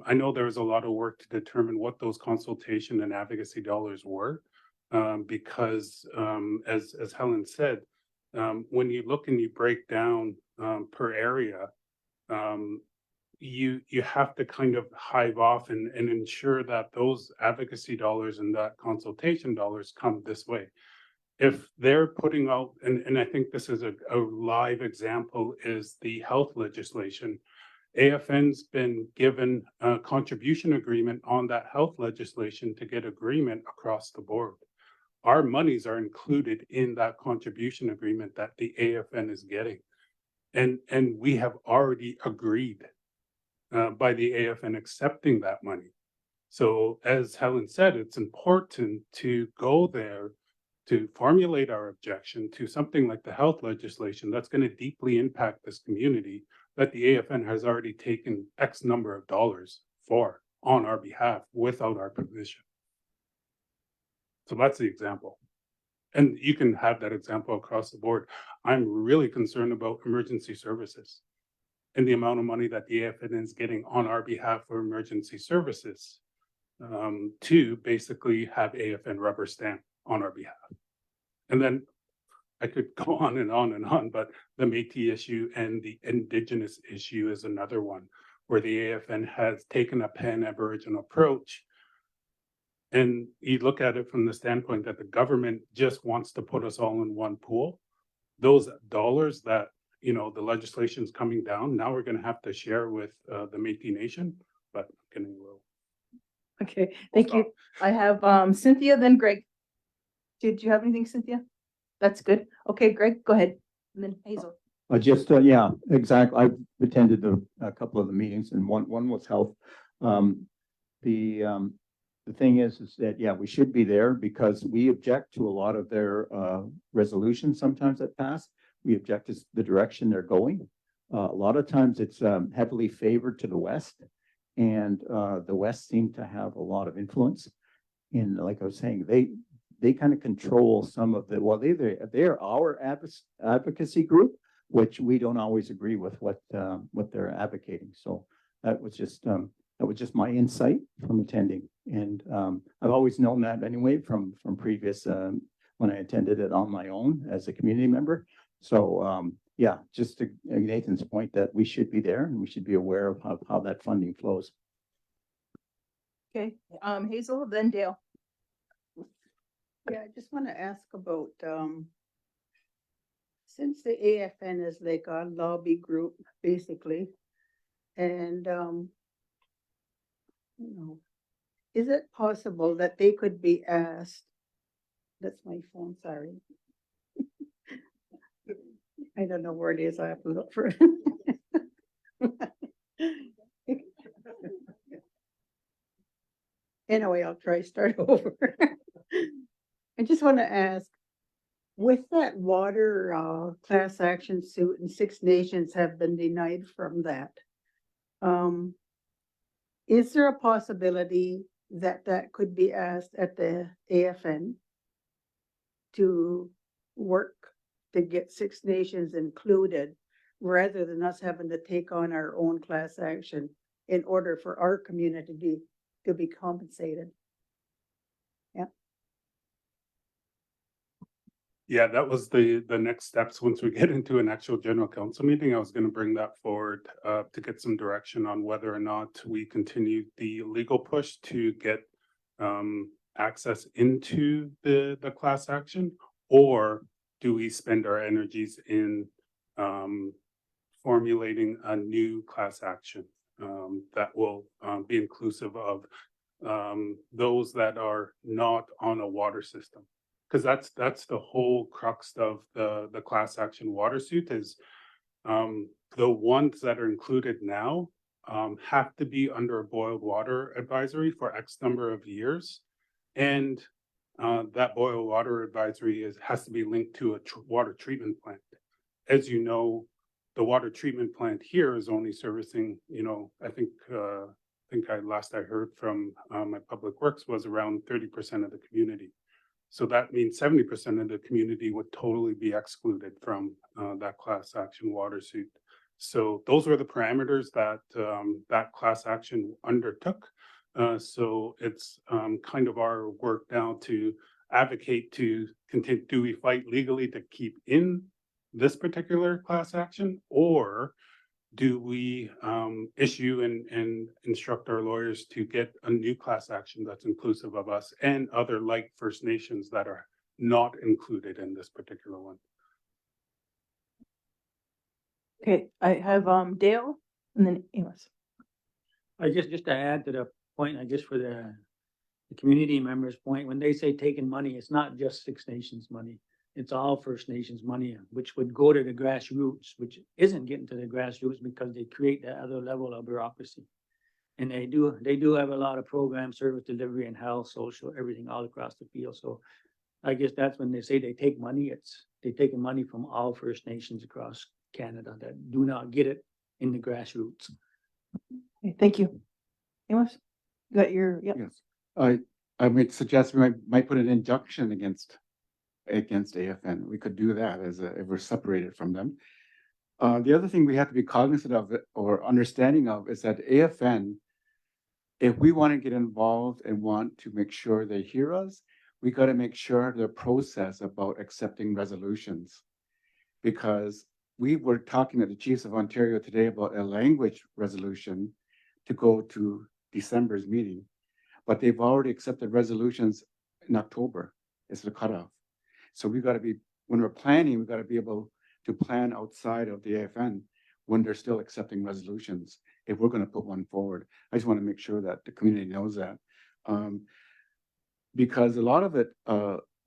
A: I know there was a lot of work to determine what those consultation and advocacy dollars were, because as Helen said, when you look and you break down per area, you have to kind of hive off and ensure that those advocacy dollars and that consultation dollars come this way. If they're putting out, and I think this is a live example, is the health legislation. AFN's been given a contribution agreement on that health legislation to get agreement across the board. Our monies are included in that contribution agreement that the AFN is getting. And we have already agreed by the AFN accepting that money. So as Helen said, it's important to go there to formulate our objection to something like the health legislation that's going to deeply impact this community that the AFN has already taken X number of dollars for on our behalf without our permission. So that's the example. And you can have that example across the board. I'm really concerned about emergency services and the amount of money that the AFN is getting on our behalf for emergency services. to basically have AFN rubber stamp on our behalf. And then I could go on and on and on, but the Métis issue and the Indigenous issue is another one where the AFN has taken a pan-Aboriginal approach. And you look at it from the standpoint that the government just wants to put us all in one pool. Those dollars that, you know, the legislation's coming down, now we're going to have to share with the Métis Nation, but getting a little.
L: Okay, thank you. I have Cynthia, then Greg. Did you have anything, Cynthia? That's good. Okay, Greg, go ahead. And then Hazel.
H: Yeah, exactly. I've attended a couple of the meetings, and one was health. The thing is that, yeah, we should be there because we object to a lot of their resolutions sometimes that pass. We object to the direction they're going. A lot of times it's heavily favored to the West, and the West seem to have a lot of influence. And like I was saying, they kind of control some of the, well, they're our advocacy group, which we don't always agree with what they're advocating. So that was just my insight from attending. And I've always known that anyway from previous when I attended it on my own as a community member. So yeah, just to Nathan's point that we should be there and we should be aware of how that funding flows.
L: Okay, Hazel, then Dale.
R: Yeah, I just want to ask about, since the AFN is like a lobby group, basically, and, you know, is it possible that they could be asked, that's my phone, sorry. I don't know where it is, I have to look for it. Anyway, I'll try start over. I just want to ask, with that water class action suit and Six Nations have been denied from that, is there a possibility that that could be asked at the AFN to work to get Six Nations included rather than us having to take on our own class action in order for our community to be compensated? Yeah.
A: Yeah, that was the next steps. Once we get into an actual general council meeting, I was going to bring that forward to get some direction on whether or not we continue the legal push to get access into the class action, or do we spend our energies in formulating a new class action that will be inclusive of those that are not on a water system. Because that's the whole crux of the class action water suit is the ones that are included now have to be under a boiled water advisory for X number of years. And that boiled water advisory has to be linked to a water treatment plant. As you know, the water treatment plant here is only servicing, you know, I think last I heard from my public works was around 30% of the community. So that means 70% of the community would totally be excluded from that class action water suit. So those were the parameters that that class action undertook. So it's kind of our work now to advocate to continue. Do we fight legally to keep in this particular class action, or do we issue and instruct our lawyers to get a new class action that's inclusive of us and other like First Nations that are not included in this particular one?
L: Okay, I have Dale and then Amos.
F: I just to add to the point, I guess for the community members' point, when they say taking money, it's not just Six Nations money. It's all First Nations money, which would go to the grassroots, which isn't getting to the grassroots because they create that other level of bureaucracy. And they do have a lot of programs, service delivery and health, social, everything all across the field. So I guess that's when they say they take money, they're taking money from all First Nations across Canada that do not get it in the grassroots.
L: Okay, thank you. Amos, you got your, yep.
S: Yes, I would suggest we might put an injunction against AFN. We could do that if we're separated from them. The other thing we have to be cognizant of or understanding of is that AFN if we want to get involved and want to make sure they hear us, we got to make sure the process about accepting resolutions. Because we were talking to the Chiefs of Ontario today about a language resolution to go to December's meeting, but they've already accepted resolutions in October. It's the cutoff. So we got to be, when we're planning, we got to be able to plan outside of the AFN when they're still accepting resolutions, if we're going to put one forward. I just want to make sure that the community knows that. Because a lot of it,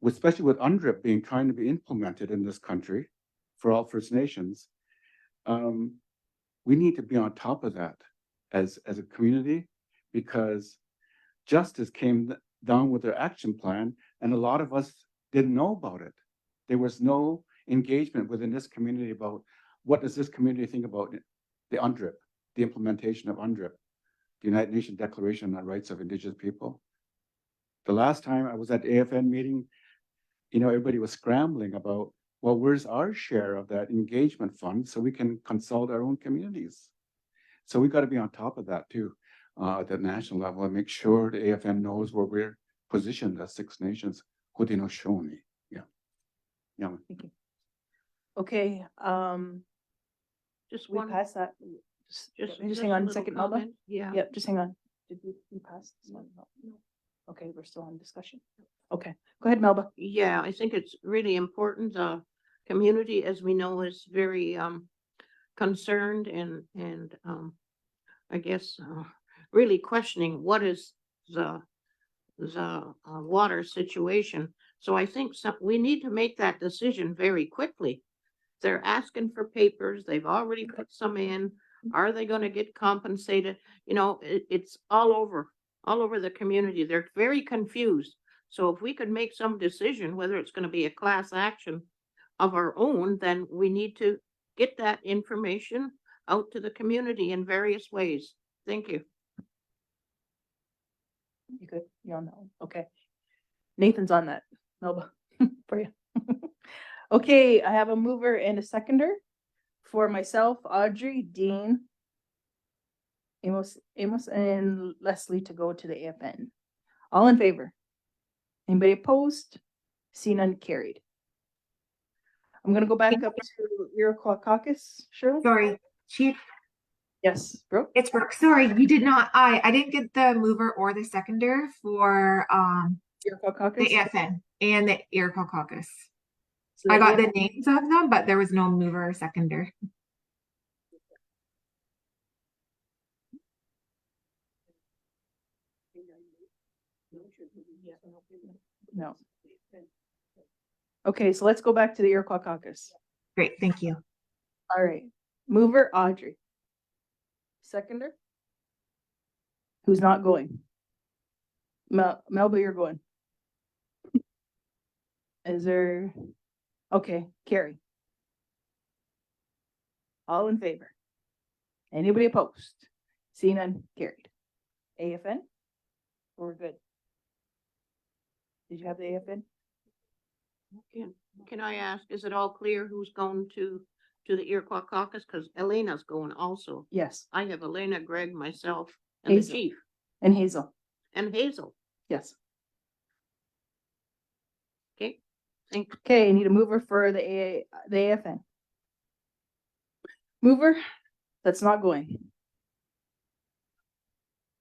S: especially with UNDRIP being trying to be implemented in this country for all First Nations, we need to be on top of that as a community, because Justice came down with their action plan and a lot of us didn't know about it. There was no engagement within this community about what does this community think about the UNDRIP, the implementation of UNDRIP, the United Nations Declaration on the Rights of Indigenous People. The last time I was at the AFN meeting, you know, everybody was scrambling about, well, where's our share of that engagement fund so we can consult our own communities? So we got to be on top of that too, at the national level, and make sure the AFN knows where we're positioned as Six Nations. Haudenosaunee. Yeah. Yeah.
L: Thank you. Okay,
J: Just
L: we
J: one,
L: passed that. Just hang
J: a
L: on a
J: little
L: second, Melba.
J: comment. Yeah.
L: Yep, just hang on. Did we pass this one? No. Okay, we're still on discussion. Okay, go ahead, Melba.
J: Yeah, I think it's really important. The community, as we know, is very concerned and I guess really questioning what is the water situation. So I think we need to make that decision very quickly. They're asking for papers. They've already put some in. Are they going to get compensated? You know, it's all over the community. They're very confused. So if we could make some decision, whether it's going to be a class action of our own, then we need to get that information out to the community in various ways. Thank you.
L: You good? You on that one? Okay. Nathan's on that, Melba, for you. Okay, I have a mover and a seconder for myself, Audrey, Dean, Amos, and Leslie to go to the AFN. All in favor? Anybody opposed? Seen and carried. I'm gonna go back up to Iroquois Caucus, Shirley?
N: Sorry, Chief.
L: Yes, Brooke?
N: It's Brooke. Sorry, you did not. I didn't get the mover or the seconder for
L: Iroquois Caucus?
N: the AFN and the Iroquois Caucus.
L: So
N: I got
L: the
N: the names of them, but there was no mover or seconder.
L: No. Okay, so let's go back to the Iroquois Caucus.
N: Great, thank you.
L: All right, mover, Audrey. Seconder? Who's not going? Melba, you're going. Is there, okay, Carrie. All in favor? Anybody opposed? Seen and carried. AFN? We're good. Did you have the AFN?
J: Can I ask, is it all clear who's going to the Iroquois Caucus? Because Elena's going also.
L: Yes.
J: I have Elena, Greg, myself, and
L: Hazel.
J: the chief.
L: And Hazel.
J: And Hazel.
L: Yes.
J: Okay, thanks.
L: Okay, I need a mover for the AFN. Mover, that's not going.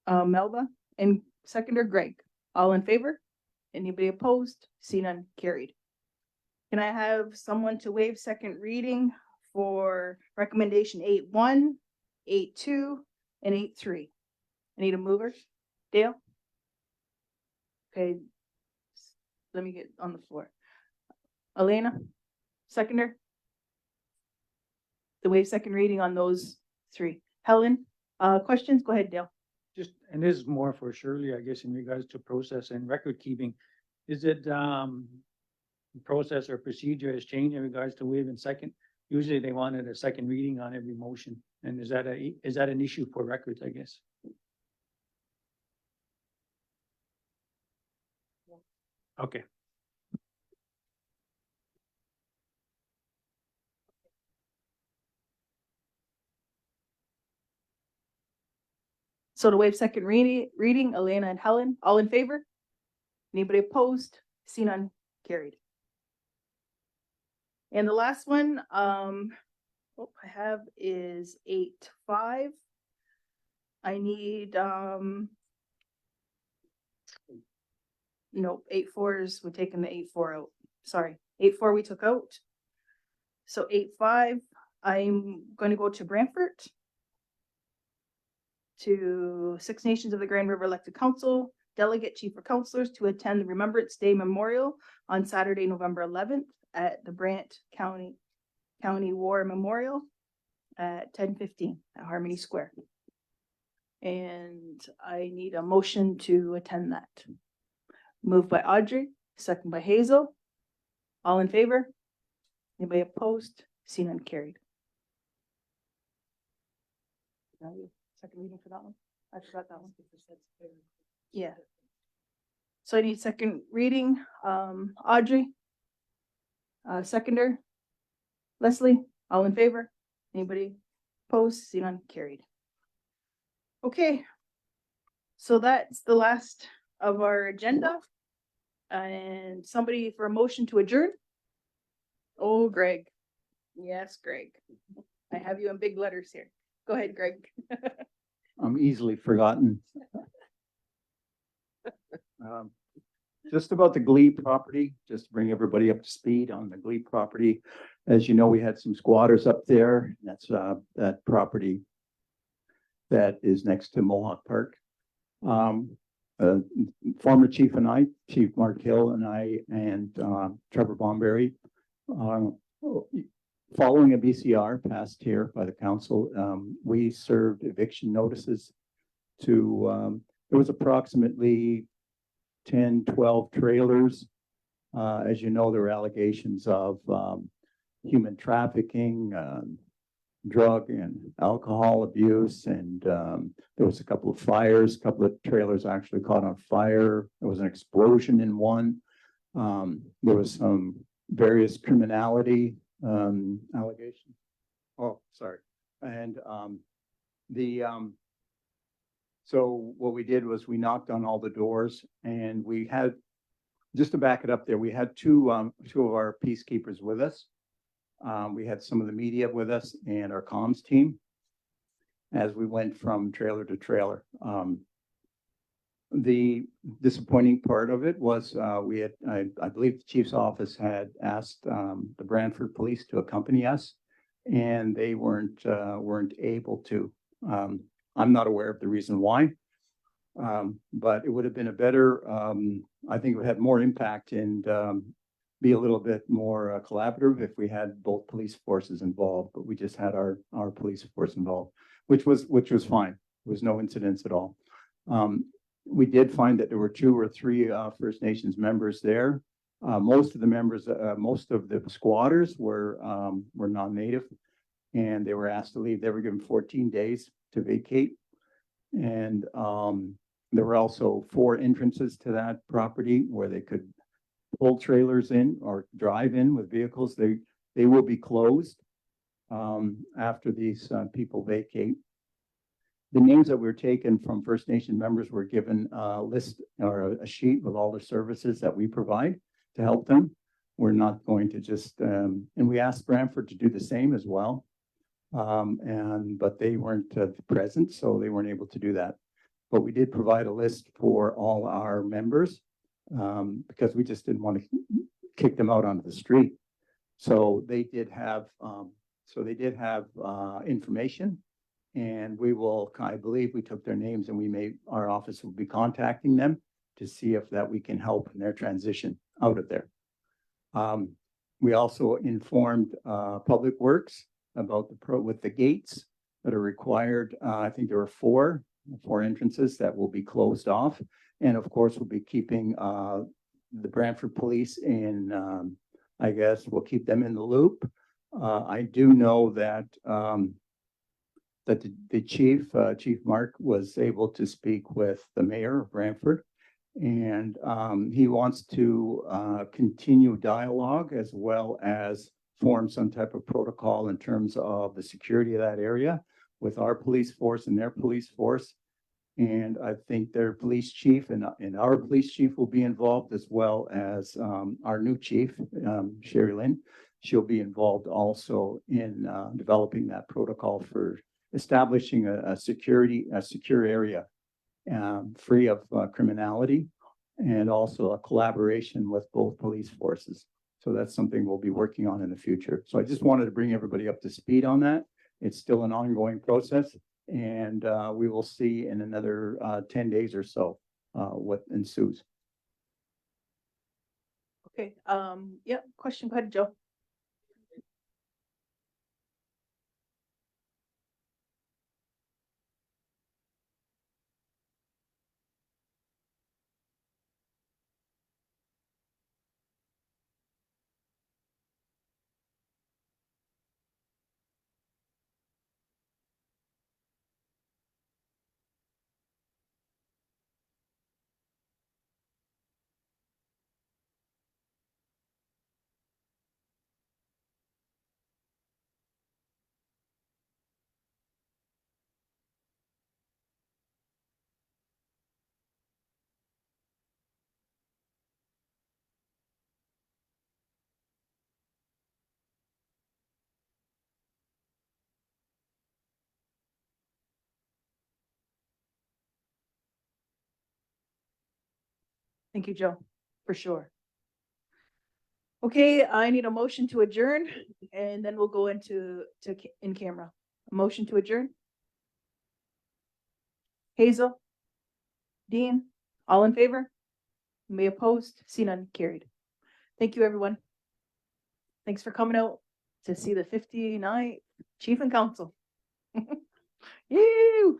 L: Melba and seconder Greg. All in favor? Anybody opposed? Seen and carried. Can I have someone to waive second reading for recommendation 8.1, 8.2, and 8.3? I need a mover. Dale? Okay. Let me get on the floor. Elena, seconder? The waive second reading on those three. Helen, questions? Go ahead, Dale.
F: Just, and this is more for Shirley, I guess, in regards to process and record keeping. Is it, process or procedure has changed in regards to waiving second? Usually they wanted a second reading on every motion. And is that an issue for records, I guess? Okay.
L: So to waive second reading, Elena and Helen, all in favor? Anybody opposed? Seen none, carried. And the last one, what I have is 8.5. I need, nope, 8.4 is, we're taking the 8.4 out. Sorry, 8.4 we took out. So 8.5, I'm going to go to Brantford, to Six Nations of the Grand River Elected Council, delegate chief of councilors to attend the Remembrance Day Memorial on Saturday, November 11th at the Brant County War Memorial at 10:15 at Harmony Square. And I need a motion to attend that. Moved by Audrey, second by Hazel. All in favor? Anybody opposed? Seen and carried. Second reading for that one? I forgot that one. Yeah. So I need second reading. Audrey. Seconder. Leslie, all in favor? Anybody opposed? Seen and carried. Okay. So that's the last of our agenda. And somebody for a motion to adjourn? Oh, Greg. Yes, Greg. I have you in big letters here. Go ahead, Greg.
H: I'm easily forgotten. Just about the Glebe property, just to bring everybody up to speed on the Glebe property. As you know, we had some squatters up there. That's that property that is next to Mohawk Park. Former chief and I, Chief Mark Hill and I, and Trevor Bomberry, following a BCR passed here by the council, we served eviction notices to, there was approximately 10, 12 trailers. As you know, there were allegations of human trafficking, drug and alcohol abuse, and there was a couple of fires. A couple of trailers actually caught on fire. There was an explosion in one. There was some various criminality allegations. Oh, sorry. And so what we did was we knocked on all the doors, and we had, just to back it up there, we had two of our peacekeepers with us. We had some of the media with us and our comms team as we went from trailer to trailer. The disappointing part of it was we had, I believe the chief's office had asked the Brantford police to accompany us, and they weren't able to. I'm not aware of the reason why, but it would have been a better, I think it would have more impact and be a little bit more collaborative if we had both police forces involved, but we just had our police force involved, which was fine. There was no incidents at all. We did find that there were 2 or 3 First Nations members there. Most of the members, most of the squatters were non-native, and they were asked to leave. They were given 14 days to vacate. And there were also 4 entrances to that property where they could pull trailers in or drive in with vehicles. They will be closed after these people vacate. The names that were taken from First Nation members were given a list or a sheet with all the services that we provide to help them. We're not going to just, and we asked Brantford to do the same as well. But they weren't present, so they weren't able to do that. But we did provide a list for all our members because we just didn't want to kick them out onto the street. So they did have, information, and we will, I believe we took their names, and our office will be contacting them to see if that we can help in their transition out of there. We also informed Public Works about with the gates that are required. I think there are 4 entrances that will be closed off. And of course, we'll be keeping the Brantford police in, I guess we'll keep them in the loop. I do know that the chief Mark was able to speak with the mayor of Brantford, and he wants to continue dialogue as well as form some type of protocol in terms of the security of that area with our police force and their police force. And I think their police chief and our police chief will be involved, as well as our new chief, Sherry Lynn. She'll be involved also in developing that protocol for establishing a secure area free of criminality, and also a collaboration with both police forces. So that's something we'll be working on in the future. So I just wanted to bring everybody up to speed on that. It's still an ongoing process, and we will see in another 10 days or so what ensues.
L: Okay, yeah, question, go ahead, Joe. Thank you, Joe, for sure. Okay, I need a motion to adjourn, and then we'll go into in camera. A motion to adjourn? Hazel? Dean? All in favor? May opposed? See none, carried. Thank you, everyone. Thanks for coming out to see the 59th Chief and Council. Yay!